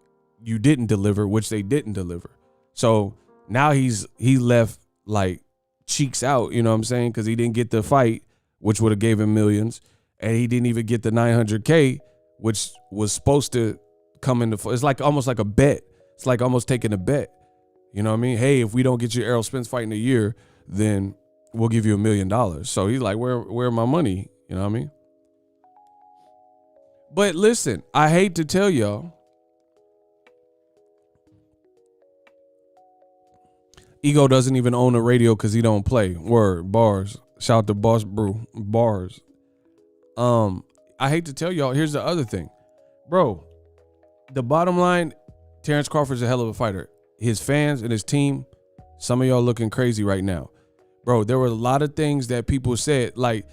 Speaker 1: you didn't deliver, which they didn't deliver. So now he left like cheeks out, you know what I'm saying? Because he didn't get the fight, which would have gave him millions, and he didn't even get the $900K, which was supposed to come into. It's like almost like a bet. It's like almost taking a bet. You know what I mean? Hey, if we don't get your ERROL SPENCE fight in a year, then we'll give you $1 million. So he's like, where my money? You know what I mean? But listen, I hate to tell y'all, Ego doesn't even own a radio because he don't play. Word, bars. Shout to Boss Brew, bars. I hate to tell y'all, here's the other thing. Bro, the bottom line, Terence Crawford's a hell of a fighter. His fans and his team, some of y'all looking crazy right now. Bro, there were a lot of things that people said, like,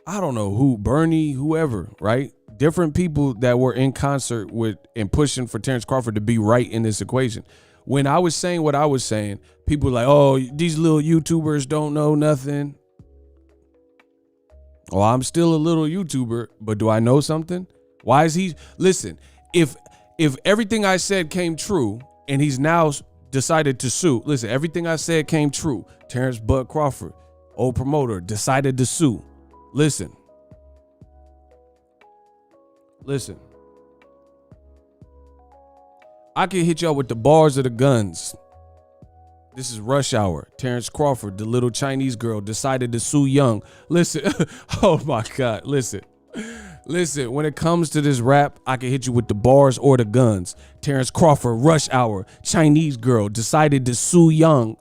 Speaker 1: I don't know who, Bernie, whoever, right? Different people that were in concert with and pushing for Terence Crawford to be right in this equation. When I was saying what I was saying, people were like, oh, these little YouTubers don't know nothing. Well, I'm still a little YouTuber, but do I know something? Why is he? Listen, if everything I said came true and he's now decided to sue, listen, everything I said came true. Terence Bud Crawford, old promoter, decided to sue. Listen. I can hit y'all with the bars of the guns. This is Rush Hour. Terence Crawford, the little Chinese girl, decided to sue Young. Listen, oh my God, listen. When it comes to this rap, I can hit you with the bars or the guns. Terence Crawford, Rush Hour, Chinese girl, decided to sue Young.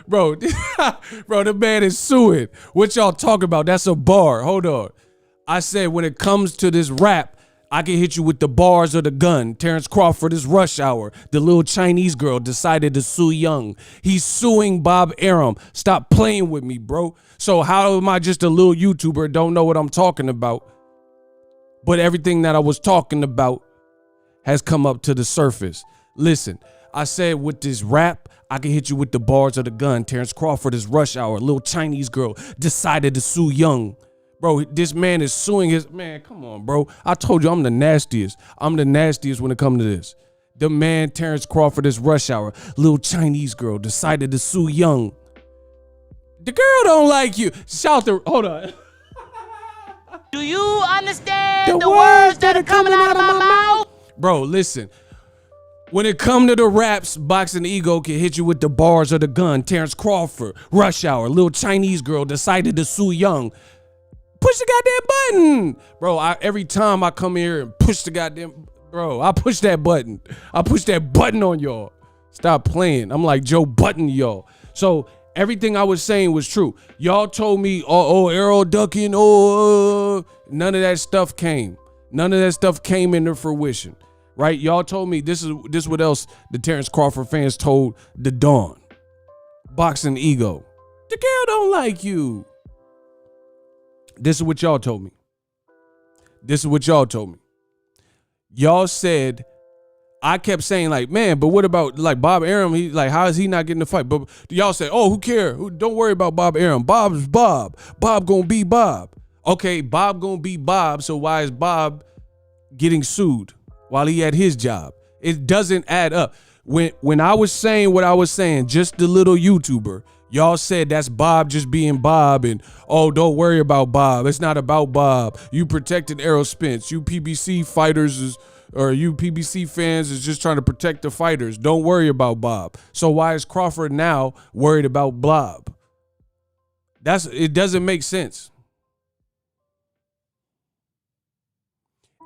Speaker 1: Bro, the man is suing. What y'all talking about? That's a bar. Hold on. I said when it comes to this rap, I can hit you with the bars or the gun. Terence Crawford is Rush Hour. The little Chinese girl decided to sue Young. He's suing Bob Arum. Stop playing with me, bro. So how am I just a little YouTuber, don't know what I'm talking about? But everything that I was talking about has come up to the surface. Listen, I said with this rap, I can hit you with the bars or the gun. Terence Crawford is Rush Hour. Little Chinese girl decided to sue Young. Bro, this man is suing his man. Come on, bro. I told you I'm the nastiest. I'm the nastiest when it comes to this. The man, Terence Crawford, is Rush Hour. Little Chinese girl decided to sue Young. The girl don't like you. Shout the, hold on.
Speaker 3: Do you understand the words that are coming out of my mouth?
Speaker 1: Bro, listen. When it come to the raps, Boxing Ego can hit you with the bars or the gun. Terence Crawford, Rush Hour. Little Chinese girl decided to sue Young. Push the goddamn button. Bro, every time I come here and push the goddamn, bro, I push that button. I push that button on y'all. Stop playing. I'm like Joe Button, y'all. So Everything I was saying was true. Y'all told me, ERROL ducking, none of that stuff came. None of that stuff came into fruition, right? Y'all told me this is what else the Terence Crawford fans told the Dawn. Boxing ego. The girl don't like you. This is what y'all told me. Y'all said, I kept saying like, man, but what about like Bob Arum? He like, how is he not getting the fight? But y'all say, who cares? Don't worry about Bob Arum. Bob's Bob. Bob gonna be Bob. Okay, Bob gonna be Bob. So why is Bob getting sued while he had his job? It doesn't add up. When I was saying what I was saying, just the little YouTuber, y'all said that's Bob just being Bob and, don't worry about Bob. It's not about Bob. You protected Errol Spence. You PBC fighters or you PBC fans is just trying to protect the fighters. Don't worry about Bob. So why is Crawford now worried about Bob? It doesn't make sense.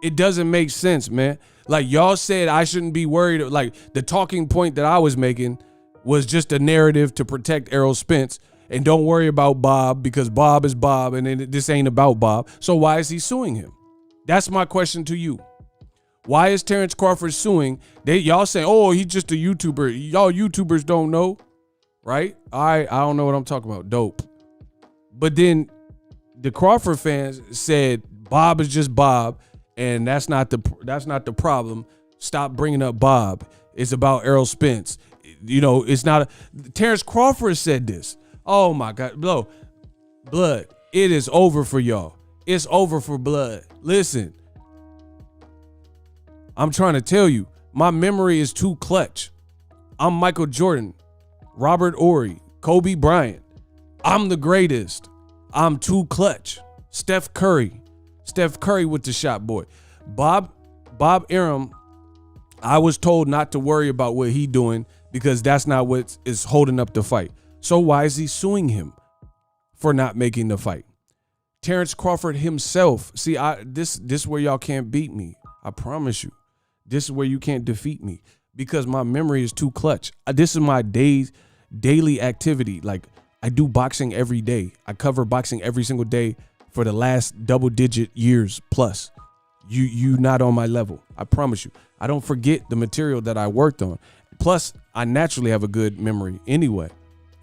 Speaker 1: It doesn't make sense, man. Like y'all said I shouldn't be worried. Like the talking point that I was making was just a narrative to protect Errol Spence and don't worry about Bob because Bob is Bob and this ain't about Bob. So why is he suing him? That's my question to you. Why is Terence Crawford suing? Y'all saying, he's just a YouTuber. Y'all YouTubers don't know, right? I don't know what I'm talking about. Dope. But then the Crawford fans said Bob is just Bob, and that's not the problem. Stop bringing up Bob. It's about Errol Spence. It's not. Terence Crawford said this. Oh my God, blood. It is over for y'all. It's over for blood. Listen. I'm trying to tell you, my memory is too clutch. I'm Michael Jordan, Robert Horry, Kobe Bryant. I'm the greatest. I'm too clutch. Steph Curry with the shot boy. Bob Arum, I was told not to worry about what he doing because that's not what is holding up the fight. So why is he suing him for not making the fight? Terence Crawford himself. See, this is where y'all can't beat me. I promise you. This is where you can't defeat me because my memory is too clutch. This is my daily activity. Like I do boxing every day. I cover boxing every single day for the last double-digit years plus. You not on my level. I promise you. I don't forget the material that I worked on. Plus, I naturally have a good memory anyway,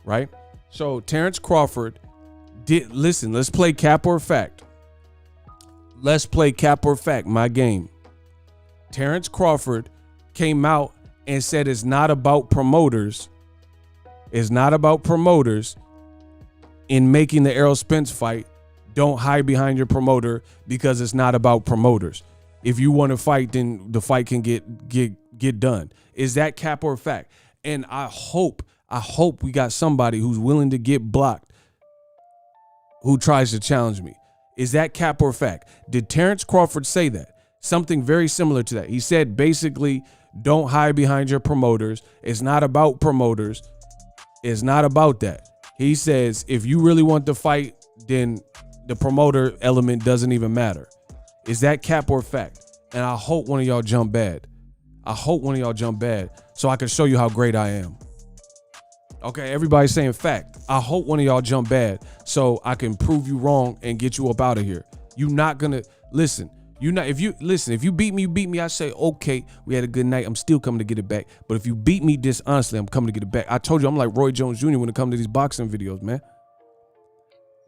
Speaker 1: right? So Terence Crawford listen, let's play cap or fact. Let's play cap or fact, my game. Terence Crawford came out and said it's not about promoters. It's not about promoters in making the Errol Spence fight. Don't hide behind your promoter because it's not about promoters. If you want to fight, then the fight can get done. Is that cap or fact? And I hope we got somebody who's willing to get blocked who tries to challenge me. Is that cap or fact? Did Terence Crawford say that? Something very similar to that. He said basically, don't hide behind your promoters. It's not about promoters. It's not about that. He says if you really want to fight, then the promoter element doesn't even matter. Is that cap or fact? And I hope one of y'all jump bad. So I can show you how great I am. Okay, everybody's saying fact. I hope one of y'all jump bad so I can prove you wrong and get you up out of here. You not gonna listen. If you beat me, I say, okay, we had a good night. I'm still coming to get it back. But if you beat me dishonestly, I'm coming to get it back. I told you I'm like Roy Jones Jr. when it comes to these boxing videos, man.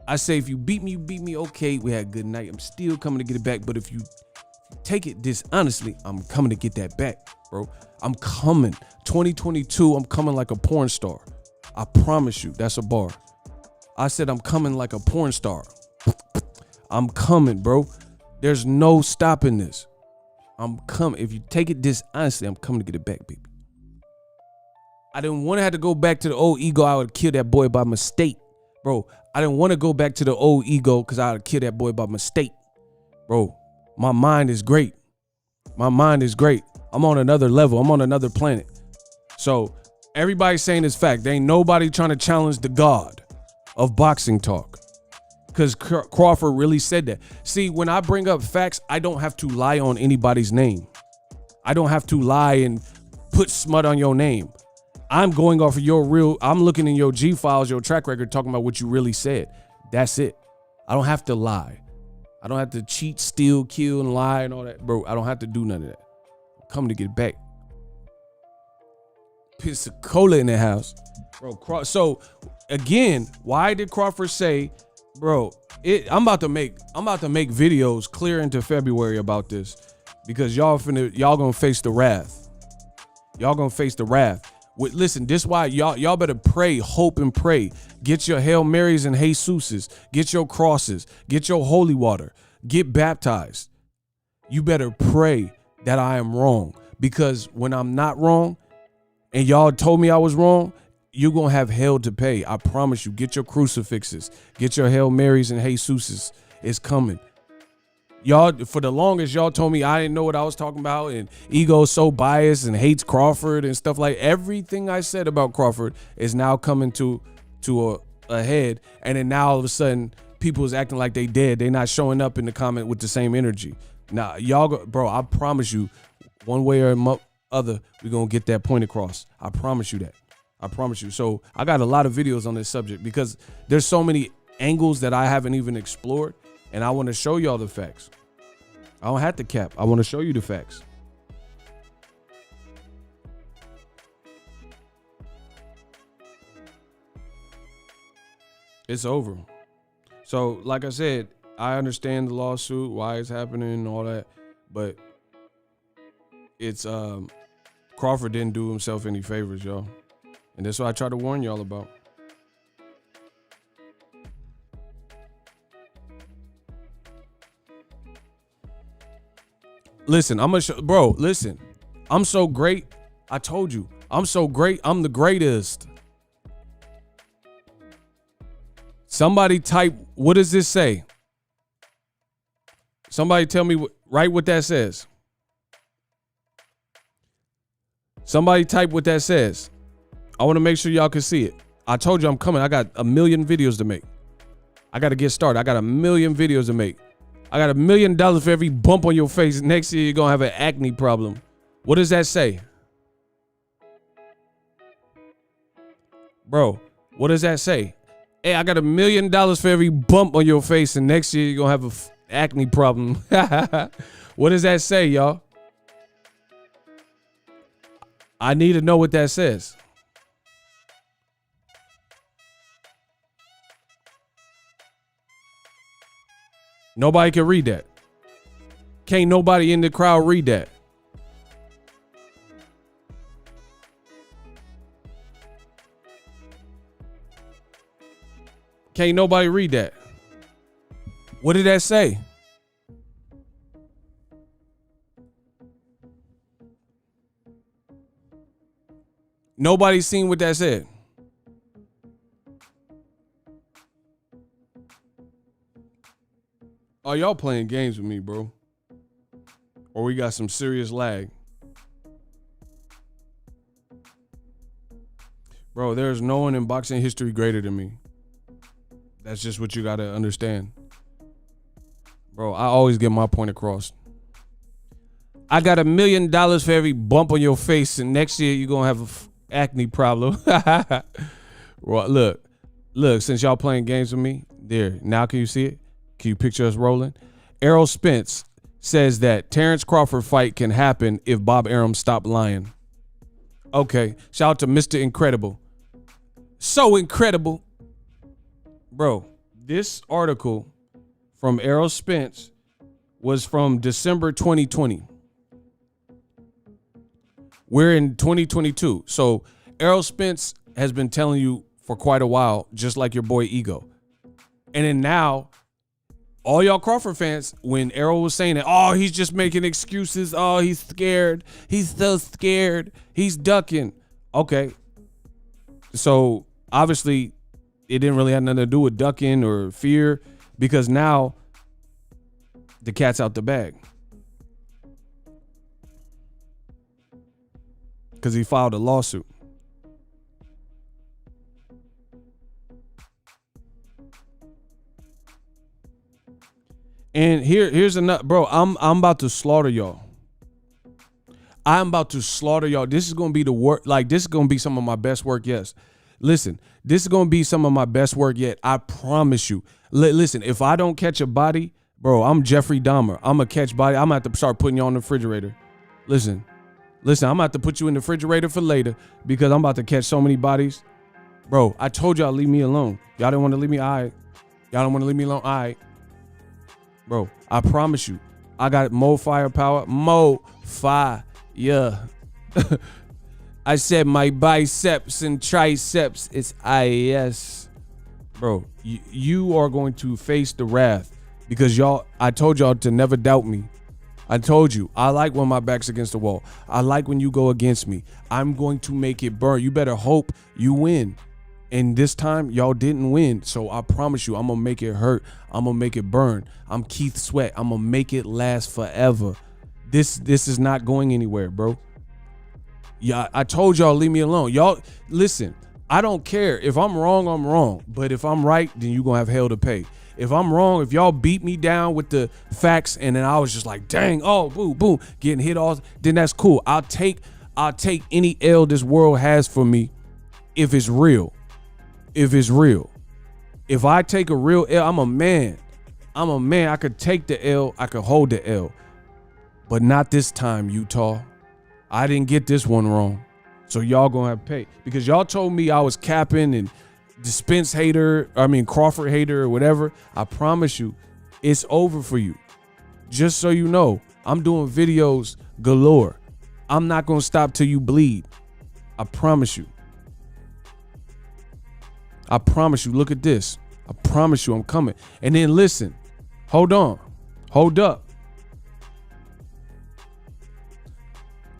Speaker 1: I say, if you beat me, okay, we had a good night. I'm still coming to get it back. But if you take it dishonestly, I'm coming to get that back, bro. I'm coming. 2022, I'm coming like a porn star. I promise you, that's a bar. I said I'm coming like a porn star. I'm coming, bro. There's no stopping this. I'm coming. If you take it dishonestly, I'm coming to get it back, baby. I didn't want to have to go back to the old ego. I would kill that boy by mistake, bro. I didn't want to go back to the old ego because I would kill that boy by mistake, bro. My mind is great. I'm on another level. I'm on another planet. So everybody's saying this fact. There ain't nobody trying to challenge the God of boxing talk. Because Crawford really said that. See, when I bring up facts, I don't have to lie on anybody's name. I don't have to lie and put smut on your name. I'm going off of I'm looking in your G files, your track record, talking about what you really said. That's it. I don't have to lie. I don't have to cheat, steal, kill, and lie and all that. Bro, I don't have to do none of that. I'm coming to get back. Piece of cola in the house. Bro, so again, why did Crawford say, bro, I'm about to make videos clear into February about this, because y'all gonna face the wrath. Y'all gonna face the wrath. Listen, this why y'all better pray, hope, and pray. Get your Hail Marys and Jesuses. Get your crosses. Get your holy water. Get baptized. You better pray that I am wrong, because when I'm not wrong and y'all told me I was wrong, you're going to have hell to pay. I promise you. Get your crucifixes. Get your Hail Marys and Jesuses. It's coming. Y'all, for the longest, y'all told me I didn't know what I was talking about, and Ego's so biased and hates Crawford and stuff. Like, everything I said about Crawford is now coming to a head, and then now all of a sudden people's acting like they dead. They not showing up in the comment with the same energy. Now, bro, I promise you, one way or other, we're going to get that point across. I promise you that. I promise you. So I got a lot of videos on this subject because there's so many angles that I haven't even explored. And I want to show y'all the facts. I don't have to cap. I want to show you the facts. It's over. So, like I said, I understand the lawsuit, why it's happening and all that. But it's Crawford didn't do himself any favors, y'all. And that's what I try to warn y'all about. Listen, listen. I'm so great. I told you. I'm so great. I'm the greatest. Somebody type, what does this say? Somebody tell me, write what that says. Somebody type what that says. I want to make sure y'all can see it. I told you I'm coming. I got a million videos to make. I got to get started. I got a million videos to make. I got $1 million for every bump on your face. Next year, you're going to have an acne problem. What does that say? Bro, what does that say? Hey, I got $1 million for every bump on your face, and next year, you're going to have an acne problem. What does that say, y'all? I need to know what that says. Nobody can read that. Can't nobody in the crowd read that. Can't nobody read that. What did that say? Nobody's seen what that said. Oh, y'all playing games with me, bro. Or we got some serious lag. Bro, there's no one in boxing history greater than me. That's just what you got to understand. Bro, I always get my point across. I got $1 million for every bump on your face, and next year you're going to have an acne problem. Well, look, since y'all playing games with me, there, now can you see it? Can you picture us rolling? ERROL SPENCE says that Terence Crawford fight can happen if Bob Arum stopped lying. Okay, shout out to Mr. Incredible. So incredible. Bro, this article from ERROL SPENCE was from December 2020. We're in 2022. So ERROL SPENCE has been telling you for quite a while, just like your boy Ego. And then now, all y'all Crawford fans, when ERROL was saying that, oh, he's just making excuses. Oh, he's scared. He's so scared. He's ducking. Okay. So obviously it didn't really have nothing to do with ducking or fear, because now the cat's out the bag. Because he filed a lawsuit. And here's another, bro. I'm about to slaughter y'all. I'm about to slaughter y'all. This is going to be the work. Like, this is going to be some of my best work. Yes. Listen, this is going to be some of my best work yet. I promise you. Listen, if I don't catch a body, bro, I'm Jeffrey Dahmer. I'm going to catch body. I'm going to have to start putting you on the refrigerator. Listen, I'm going to have to put you in the refrigerator for later because I'm about to catch so many bodies. Bro, I told y'all leave me alone. Y'all didn't want to leave me. All right. Y'all don't want to leave me alone. All right. Bro, I promise you. I got more firepower. More fire. Yeah. I said my biceps and triceps. It's IAS. Bro, you are going to face the wrath because I told y'all to never doubt me. I told you, I like when my back's against the wall. I like when you go against me. I'm going to make it burn. You better hope you win. And this time, y'all didn't win. So I promise you, I'm going to make it hurt. I'm going to make it burn. I'm Keith Sweat. I'm going to make it last forever. This is not going anywhere, bro. Yeah, I told y'all, leave me alone. Y'all, listen, I don't care. If I'm wrong, I'm wrong. But if I'm right, then you're going to have hell to pay. If I'm wrong, if y'all beat me down with the facts and then I was just like, dang, oh, boom, boom, getting hit off, then that's cool. I'll take any L this world has for me if it's real. If it's real. If I take a real L, I'm a man. I could take the L. I could hold the L. But not this time, Utah. I didn't get this one wrong. So y'all gonna have to pay. Because y'all told me I was capping and Crawford hater or whatever. I promise you, it's over for you. Just so you know, I'm doing videos galore. I'm not gonna stop till you bleed. I promise you. I promise you, look at this. I promise you I'm coming. And then listen, hold on, hold up.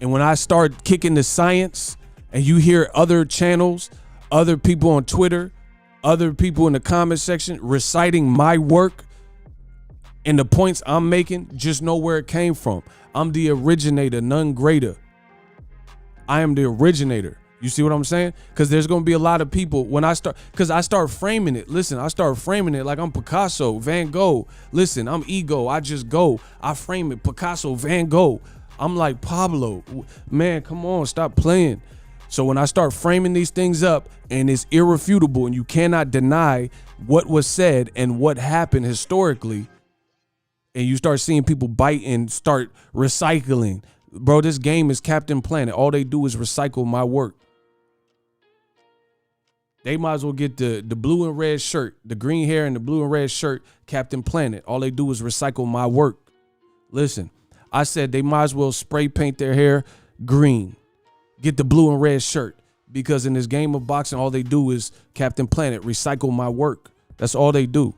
Speaker 1: And when I start kicking the science and you hear other channels, other people on Twitter, other people in the comment section reciting my work and the points I'm making, just know where it came from. I'm the originator, none greater. I am the originator. You see what I'm saying? Because there's going to be a lot of people when I start framing it. Listen, I start framing it like I'm Picasso, Van Gogh. Listen, I'm ego. I just go. I frame it Picasso, Van Gogh. I'm like Pablo. Man, come on, stop playing. So when I start framing these things up and it's irrefutable and you cannot deny what was said and what happened historically, and you start seeing people bite and start recycling. Bro, this game is Captain Planet. All they do is recycle my work. They might as well get the blue and red shirt, the green hair and the blue and red shirt, Captain Planet. All they do is recycle my work. Listen, I said they might as well spray paint their hair green. Get the blue and red shirt. Because in this game of boxing, all they do is Captain Planet, recycle my work. That's all they do.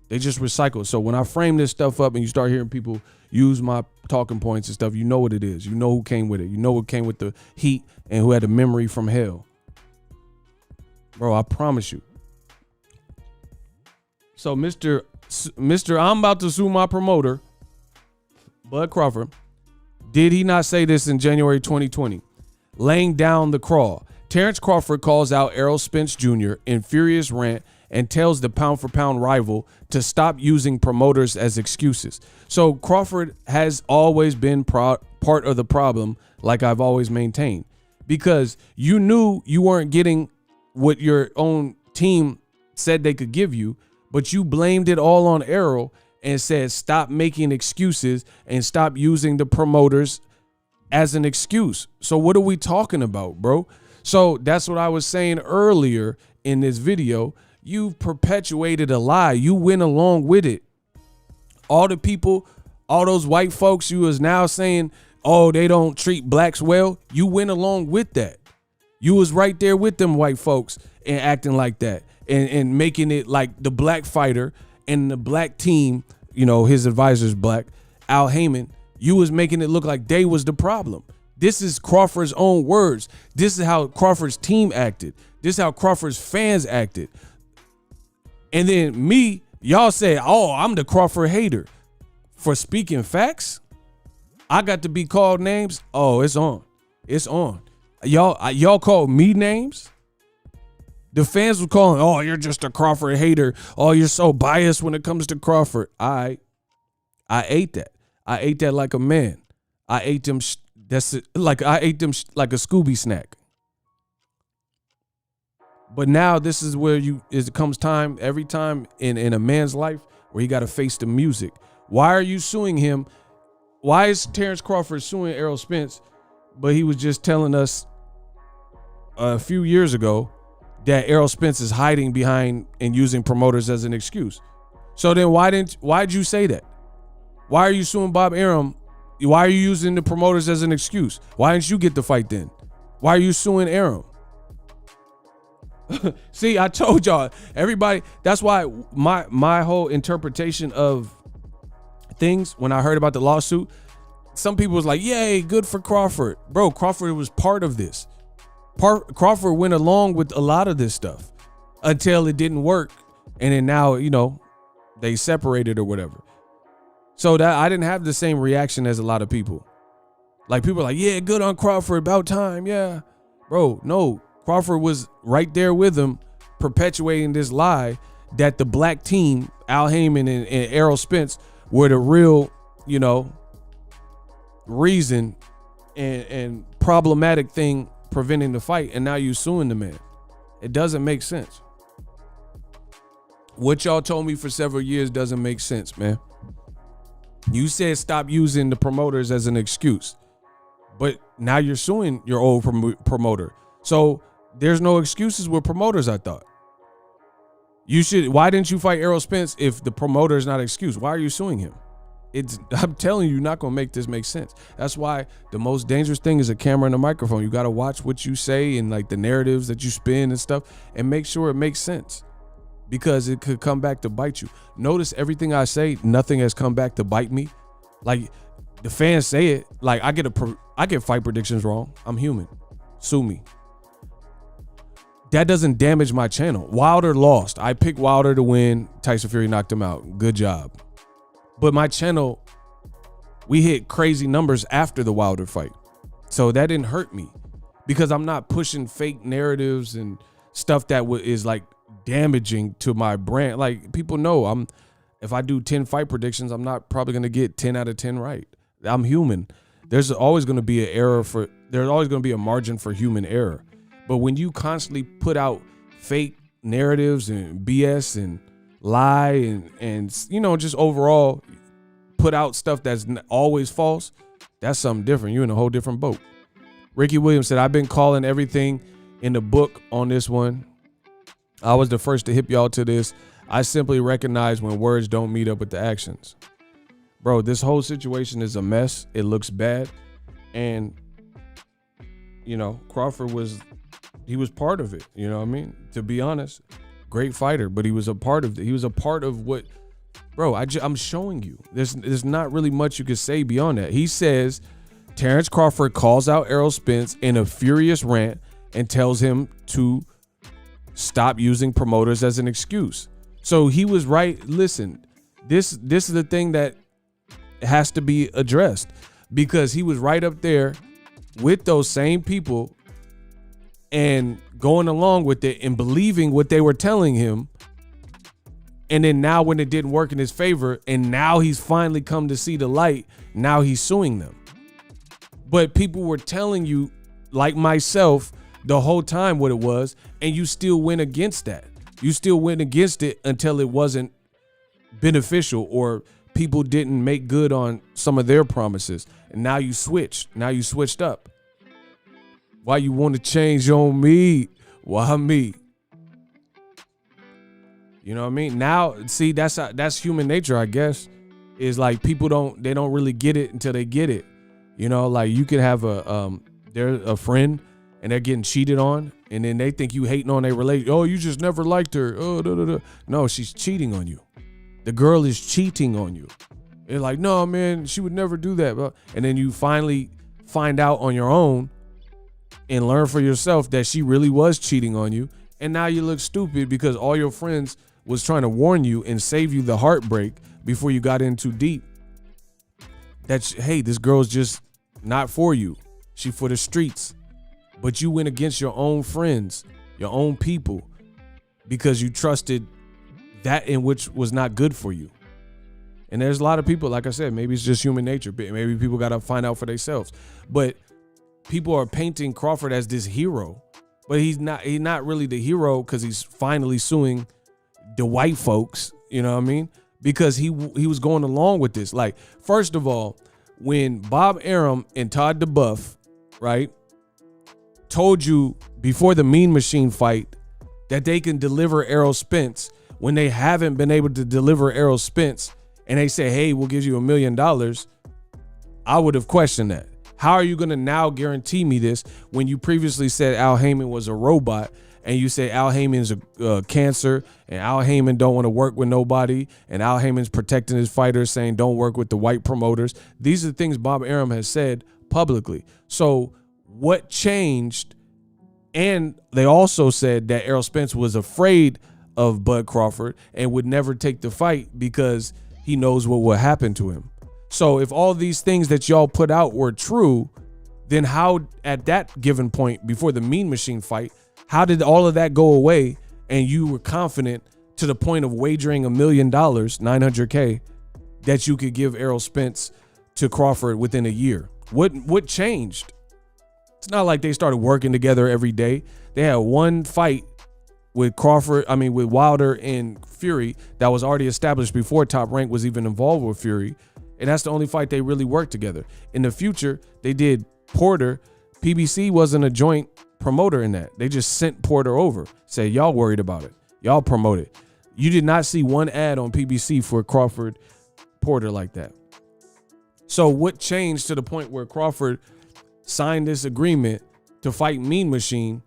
Speaker 1: They just recycle. So when I frame this stuff up and you start hearing people use my talking points and stuff, you know what it is. You know who came with it. You know who came with the heat and who had a memory from hell. Bro, I promise you. So Mr. I'm about to sue my promoter, Bud Crawford. Did he not say this in January 2020? Laying down the crawl. Terence Crawford calls out ERROL Spence Jr. in furious rant and tells the pound-for-pound rival to stop using promoters as excuses. So Crawford has always been part of the problem, like I've always maintained, because you knew you weren't getting what your own team said they could give you, but you blamed it all on ERROL and said stop making excuses and stop using the promoters as an excuse. So what are we talking about, bro? So that's what I was saying earlier in this video. You've perpetuated a lie. You went along with it. All the people, all those white folks you was now saying, oh, they don't treat blacks well. You went along with that. You was right there with them white folks and acting like that and making it like the black fighter and the black team, you know, his advisor's black, Al Heyman, you was making it look like they was the problem. This is Crawford's own words. This is how Crawford's team acted. This is how Crawford's fans acted. And then me, y'all say, oh, I'm the Crawford hater for speaking facts. I got to be called names. Oh, it's on. It's on. Y'all called me names. The fans were calling, oh, you're just a Crawford hater. Oh, you're so biased when it comes to Crawford. I ate that. I ate that like a man. I ate them That's it. Like I ate them like a Scooby snack. But now this is where it comes time every time in a man's life where he got to face the music. Why are you suing him? Why is Terence Crawford suing Errol Spence? But he was just telling us a few years ago that Errol Spence is hiding behind and using promoters as an excuse. So then why'd you say that? Why are you suing Bob Arum? Why are you using the promoters as an excuse? Why didn't you get the fight then? Why are you suing Arum? See, I told y'all, everybody, that's why my whole interpretation of things when I heard about the lawsuit, some people was like, yay, good for Crawford. Bro, Crawford was part of this. Crawford went along with a lot of this stuff until it didn't work. And then now, they separated or whatever. So that I didn't have the same reaction as a lot of people. Like people are like, yeah, good on Crawford, about time, yeah. Bro, no, Crawford was right there with him, perpetuating this lie that the black team, Al Heyman and Errol Spence, were the real, reason and problematic thing preventing the fight. And now you suing the man. It doesn't make sense. What y'all told me for several years doesn't make sense, man. You said stop using the promoters as an excuse, but now you're suing your old promoter. So there's no excuses with promoters, I thought. Why didn't you fight Errol Spence if the promoter is not an excuse? Why are you suing him? I'm telling you, you're not going to make this make sense. That's why the most dangerous thing is a camera and a microphone. You got to watch what you say and like the narratives that you spin and stuff and make sure it makes sense, because it could come back to bite you. Notice everything I say, nothing has come back to bite me. Like the fans say it, like I get fight predictions wrong. I'm human. Sue me. That doesn't damage my channel. Wilder lost. I picked Wilder to win. Tyson Fury knocked him out. Good job. But my channel, we hit crazy numbers after the Wilder fight. So that didn't hurt me because I'm not pushing fake narratives and stuff that is like damaging to my brand. Like people know if I do 10 fight predictions, I'm not probably going to get 10 out of 10 right. I'm human. There's always going to be there's always going to be a margin for human error. But when you constantly put out fake narratives and BS and lie and just overall put out stuff that's always false, that's something different. You're in a whole different boat. Ricky Williams said, I've been calling everything in the book on this one. I was the first to hip y'all to this. I simply recognize when words don't meet up with the actions. Bro, this whole situation is a mess. It looks bad. And, Crawford was part of it. You know what I mean? To be honest, great fighter, but he was a part of it. He was a part of what, bro, I'm showing you. There's not really much you could say beyond that. He says Terence Crawford calls out Errol Spence in a furious rant and tells him to stop using promoters as an excuse. So he was right. Listen, this is the thing that has to be addressed, because he was right up there with those same people and going along with it and believing what they were telling him. And then now when it didn't work in his favor and now he's finally come to see the light, now he's suing them. But people were telling you, like myself, the whole time what it was, and you still went against that. You still went against it until it wasn't beneficial or people didn't make good on some of their promises. And now you switched. Now you switched up. Why you want to change on me? Why me? You know what I mean? Now, see, that's human nature, I guess. Is like people don't really get it until they get it. Like you could have they're a friend and they're getting cheated on, and then they think you hating on their relationship. Oh, you just never liked her. Oh, da, da, da. No, she's cheating on you. The girl is cheating on you. They're like, no, man, she would never do that. And then you finally find out on your own and learn for yourself that she really was cheating on you. And now you look stupid because all your friends was trying to warn you and save you the heartbreak before you got in too deep. Hey, this girl's just not for you. She for the streets. But you went against your own friends, your own people, because you trusted that in which was not good for you. And there's a lot of people, like I said, maybe it's just human nature. Maybe people got to find out for themselves. But people are painting Crawford as this hero. But he's not really the hero because he's finally suing the white folks, you know what I mean? Because he was going along with this. Like, first of all, when Bob Arum and Todd DeBuff, right, told you before the Mean Machine fight that they can deliver Errol Spence when they haven't been able to deliver Errol Spence, and they say, hey, we'll give you $1 million, I would have questioned that. How are you going to now guarantee me this when you previously said Al Heyman was a robot, and you say Al Heyman's a cancer, and Al Heyman don't want to work with nobody, and Al Heyman's protecting his fighters, saying don't work with the white promoters? These are the things Bob Arum has said publicly. So what changed? And they also said that Errol Spence was afraid of Bud Crawford and would never take the fight because he knows what will happen to him. So if all these things that y'all put out were true, then how at that given point before the Mean Machine fight, how did all of that go away and you were confident to the point of wagering $1 million, $900K, that you could give Errol Spence to Crawford within a year? What changed? It's not like they started working together every day. They had one fight with with Wilder and Fury that was already established before Top Rank was even involved with Fury. And that's the only fight they really worked together. In the future, they did Porter. PBC wasn't a joint promoter in that. They just sent Porter over, say, y'all worried about it. Y'all promote it. You did not see one ad on PBC for Crawford Porter like that. So what changed to the point where Crawford signed this agreement to fight Mean Machine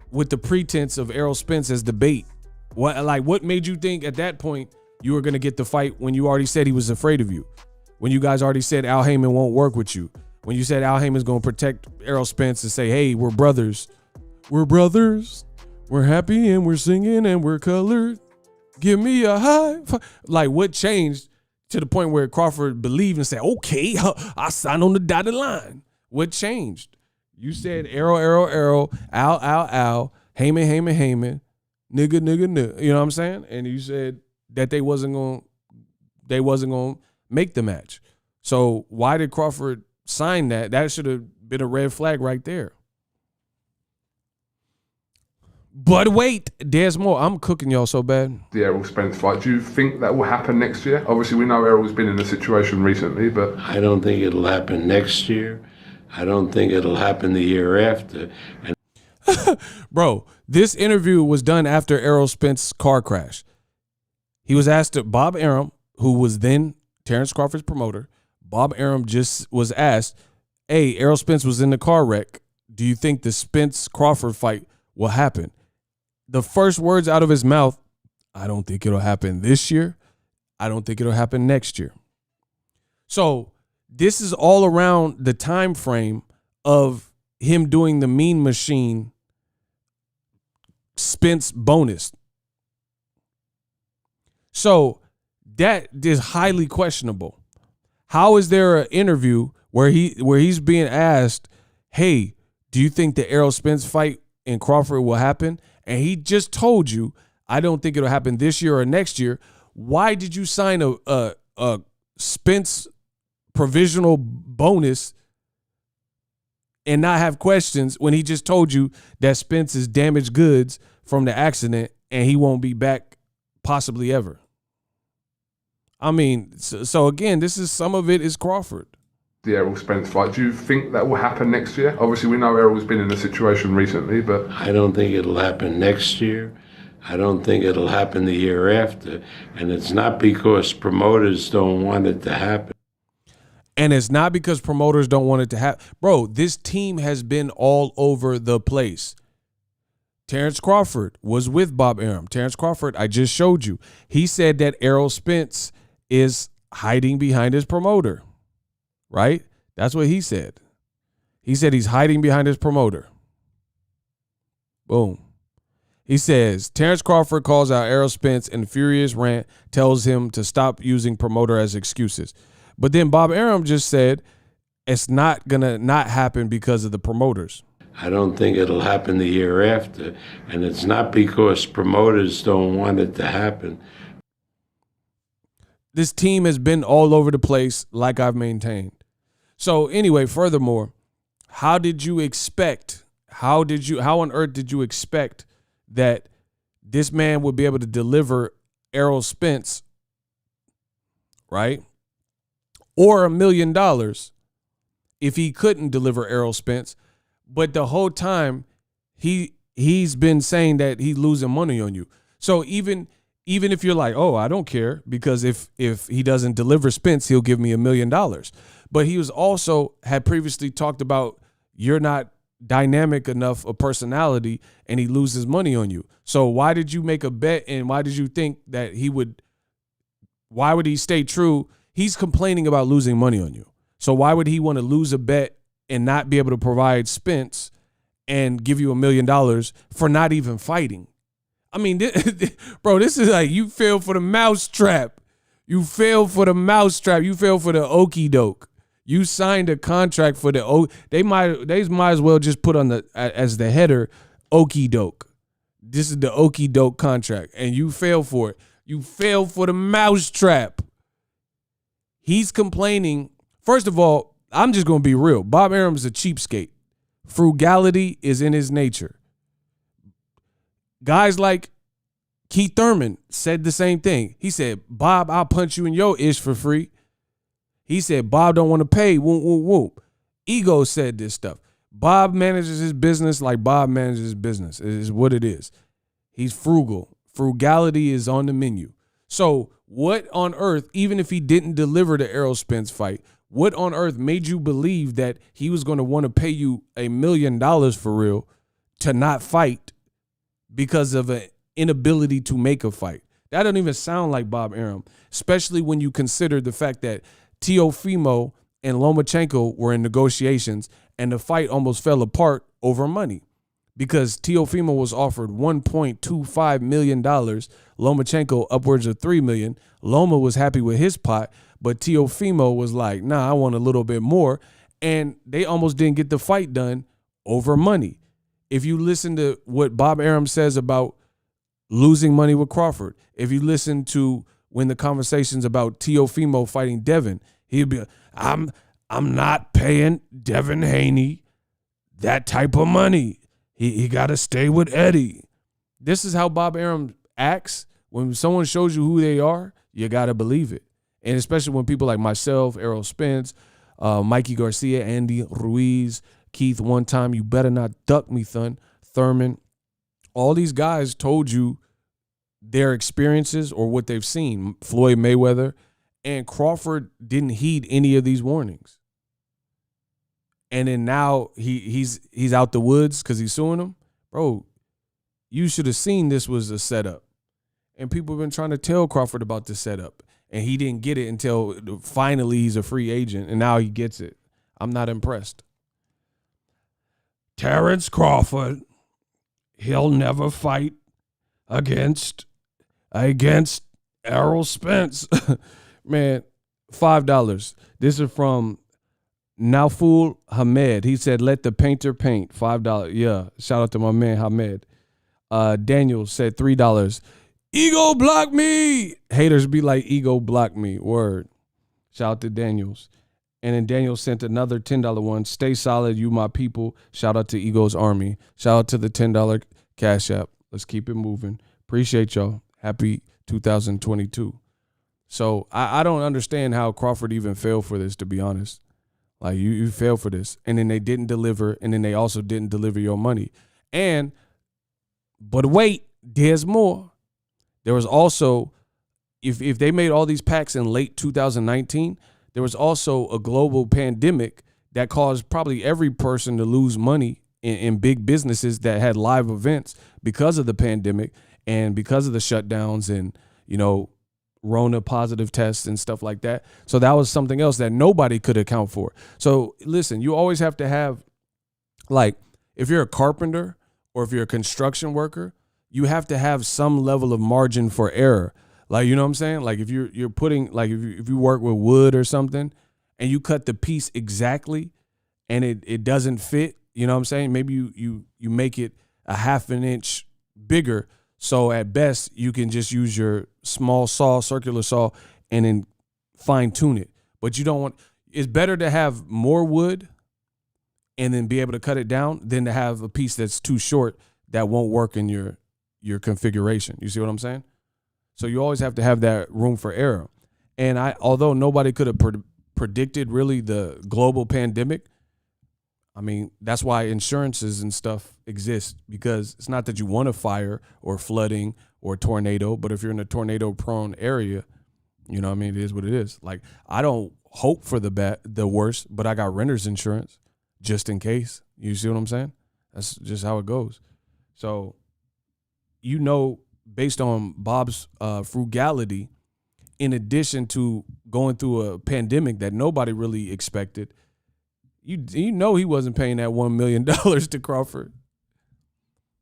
Speaker 1: with the pretense of Errol Spence as the bait? What made you think at that point you were going to get the fight when you already said he was afraid of you? When you guys already said Al Heyman won't work with you? When you said Al Heyman's going to protect Errol Spence and say, hey, we're brothers. We're brothers. We're happy and we're singing and we're colored. Give me a high five. Like, what changed to the point where Crawford believed and said, okay, I signed on the dotted line? What changed? You said Errol, Al, Heyman, nigga. You know what I'm saying? And you said that they wasn't going to make the match. So why did Crawford sign that? That should have been a red flag right there. But wait, there's more. I'm cooking y'all so bad.
Speaker 4: The Errol Spence fight, do you think that will happen next year? Obviously, we know Errol's been in a situation recently, but...
Speaker 5: I don't think it'll happen next year. I don't think it'll happen the year after.
Speaker 1: Bro, this interview was done after Errol Spence's car crash. He was asked to Bob Arum, who was then Terence Crawford's promoter. Bob Arum just was asked, hey, Errol Spence was in the car wreck. Do you think the Spence-Crawford fight will happen? The first words out of his mouth, I don't think it'll happen this year. I don't think it'll happen next year. So this is all around the time frame of him doing the Mean Machine Spence bonus. So that is highly questionable. How is there an interview where he's being asked, hey, do you think the Errol Spence fight in Crawford will happen? And he just told you, I don't think it'll happen this year or next year. Why did you sign a Spence provisional bonus and not have questions when he just told you that Spence is damaged goods from the accident and he won't be back possibly ever? I mean, so again, some of it is Crawford.
Speaker 4: The Errol Spence fight, do you think that will happen next year? Obviously, we know Errol's been in a situation recently, but...
Speaker 5: I don't think it'll happen next year. I don't think it'll happen the year after. And it's not because promoters don't want it to happen.
Speaker 1: And it's not because promoters don't want it to happen. Bro, this team has been all over the place. Terence Crawford was with Bob Arum. Terence Crawford, I just showed you. He said that Errol Spence is hiding behind his promoter. Right? That's what he said. He said he's hiding behind his promoter. Boom. He says, Terence Crawford calls out Errol Spence and furious rant tells him to stop using promoter as excuses. But then Bob Arum just said it's not going to not happen because of the promoters.
Speaker 5: I don't think it'll happen the year after. And it's not because promoters don't want it to happen.
Speaker 1: This team has been all over the place, like I've maintained. So anyway, furthermore, how on earth did you expect that this man would be able to deliver ERROL SPENCE, right? Or $1 million if he couldn't deliver ERROL SPENCE, but the whole time he's been saying that he's losing money on you. So even if you're like, oh, I don't care, because if he doesn't deliver SPENCE, he'll give me $1 million. But he was also had previously talked about you're not dynamic enough a personality and he loses money on you. So why did you make a bet, and why did you think that why would he stay true? He's complaining about losing money on you. So why would he want to lose a bet and not be able to provide SPENCE and give you $1 million for not even fighting? I mean, bro, this is like you fell for the mousetrap. You fell for the mousetrap. You fell for the okie doke. You signed a contract for they might as well just put on as the header okie doke. This is the okie doke contract, and you fell for it. You fell for the mousetrap. He's complaining. First of all, I'm just gonna be real. Bob Arum's a cheapskate. Frugality is in his nature. Guys like Keith Thurman said the same thing. He said, Bob, I'll punch you in your ish for free. He said, Bob don't want to pay. Whoop, whoop, whoop. Ego said this stuff. Bob manages his business like Bob manages his business. It is what it is. He's frugal. Frugality is on the menu. So what on earth, even if he didn't deliver the ERROL SPENCE fight, what on earth made you believe that he was going to want to pay you $1 million for real to not fight because of an inability to make a fight? That don't even sound like Bob Arum, especially when you consider the fact that Teofimo and Lomachenko were in negotiations and the fight almost fell apart over money because Teofimo was offered $1.25 million, Lomachenko upwards of $3 million. Loma was happy with his pot, but Teofimo was like, nah, I want a little bit more. And they almost didn't get the fight done over money. If you listen to what Bob Arum says about losing money with Crawford, if you listen to when the conversations about Teofimo fighting Devin, he'd be, I'm not paying Devin Haney that type of money. He got to stay with Eddie. This is how Bob Arum acts. When someone shows you who they are, you got to believe it. And especially when people like myself, ERROL SPENCE, Mikey Garcia, Andy Ruiz, Keith, one time, you better not duck me, Thurman. All these guys told you their experiences or what they've seen. Floyd Mayweather and Crawford didn't heed any of these warnings. And then now he's out the woods because he's suing him. Bro, you should have seen this was a setup. And people have been trying to tell Crawford about the setup. And he didn't get it until finally he's a free agent. And now he gets it. I'm not impressed. Terence Crawford, he'll never fight against ERROL SPENCE. Man, $5. This is from Nauful Hamed. He said, let the painter paint. $5. Yeah, shout out to my man Hamed. Daniel said $3. Ego block me. Haters be like, ego block me. Word. Shout out to Daniels. And then Daniel sent another $10 one. Stay solid, you my people. Shout out to Ego's Army. Shout out to the $10 Cash App. Let's keep it moving. Appreciate y'all. Happy 2022. So I don't understand how Crawford even fell for this, to be honest. Like, you fell for this. And then they didn't deliver. And then they also didn't deliver your money. But wait, there's more. There was also, if they made all these packs in late 2019, there was also a global pandemic that caused probably every person to lose money in big businesses that had live events because of the pandemic and because of the shutdowns and, Rona positive tests and stuff like that. So that was something else that nobody could account for. So listen, you always have to have, like, if you're a carpenter or if you're a construction worker, you have to have some level of margin for error. Like, you know what I'm saying? Like, if you're putting, like, if you work with wood or something and you cut the piece exactly and it doesn't fit, you know what I'm saying? Maybe you make it a half an inch bigger. So at best you can just use your small saw, circular saw, and then fine tune it. But you don't want, it's better to have more wood and then be able to cut it down than to have a piece that's too short that won't work in your configuration. You see what I'm saying? So you always have to have that room for error. And although nobody could have predicted really the global pandemic, I mean, that's why insurances and stuff exist, because it's not that you want a fire or flooding or tornado, but if you're in a tornado prone area, you know what I mean? It is what it is. Like, I don't hope for the worst, but I got renter's insurance just in case. You see what I'm saying? That's just how it goes. So, you know, based on Bob's frugality, in addition to going through a pandemic that nobody really expected, you know he wasn't paying that $1 million to Crawford.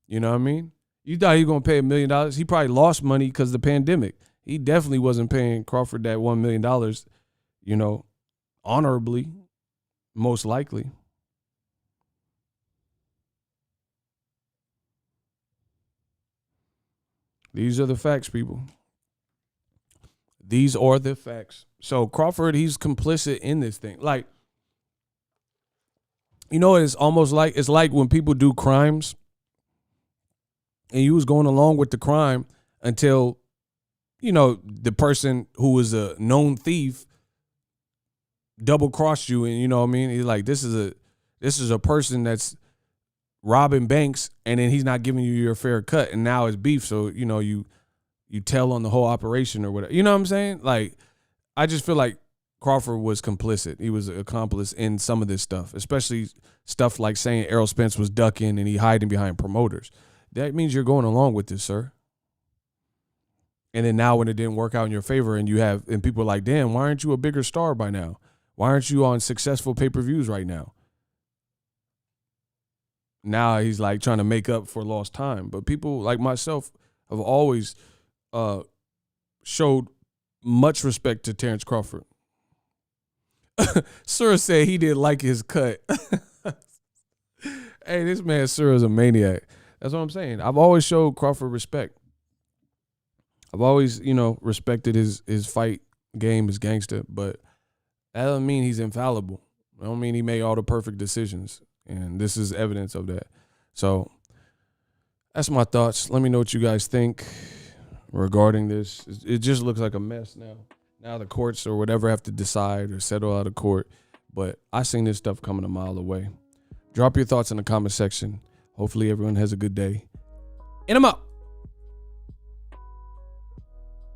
Speaker 1: You know what I mean? You thought he was going to pay $1 million. He probably lost money because of the pandemic. He definitely wasn't paying Crawford that $1 million, you know, honorably, most likely. These are the facts, people. These are the facts. So Crawford, he's complicit in this thing. Like, you know, it's almost like, it's like when people do crimes and you was going along with the crime until, you know, the person who was a known thief double crossed you, and you know what I mean? He's like, this is a person that's robbing banks, and then he's not giving you your fair cut, and now it's beef. So, you know, you tell on the whole operation or whatever. You know what I'm saying? Like, I just feel like Crawford was complicit. He was an accomplice in some of this stuff, especially stuff like saying Errol Spence was ducking and he hiding behind promoters. That means you're going along with this, sir. And then now when it didn't work out in your favor and people are like, damn, why aren't you a bigger star by now? Why aren't you on successful pay-per-views right now? Now he's like trying to make up for lost time. But people like myself have always showed much respect to Terence Crawford. Surah said he didn't like his cut. Hey, this man Surah is a maniac. That's what I'm saying. I've always showed Crawford respect. I've always, you know, respected his fight game, his gangster, but that doesn't mean he's infallible. I don't mean he made all the perfect decisions, and this is evidence of that. So that's my thoughts. Let me know what you guys think regarding this. It just looks like a mess now. Now the courts or whatever have to decide or settle out of court, but I seen this stuff coming a mile away. Drop your thoughts in the comment section. Hopefully everyone has a good day. And I'm out.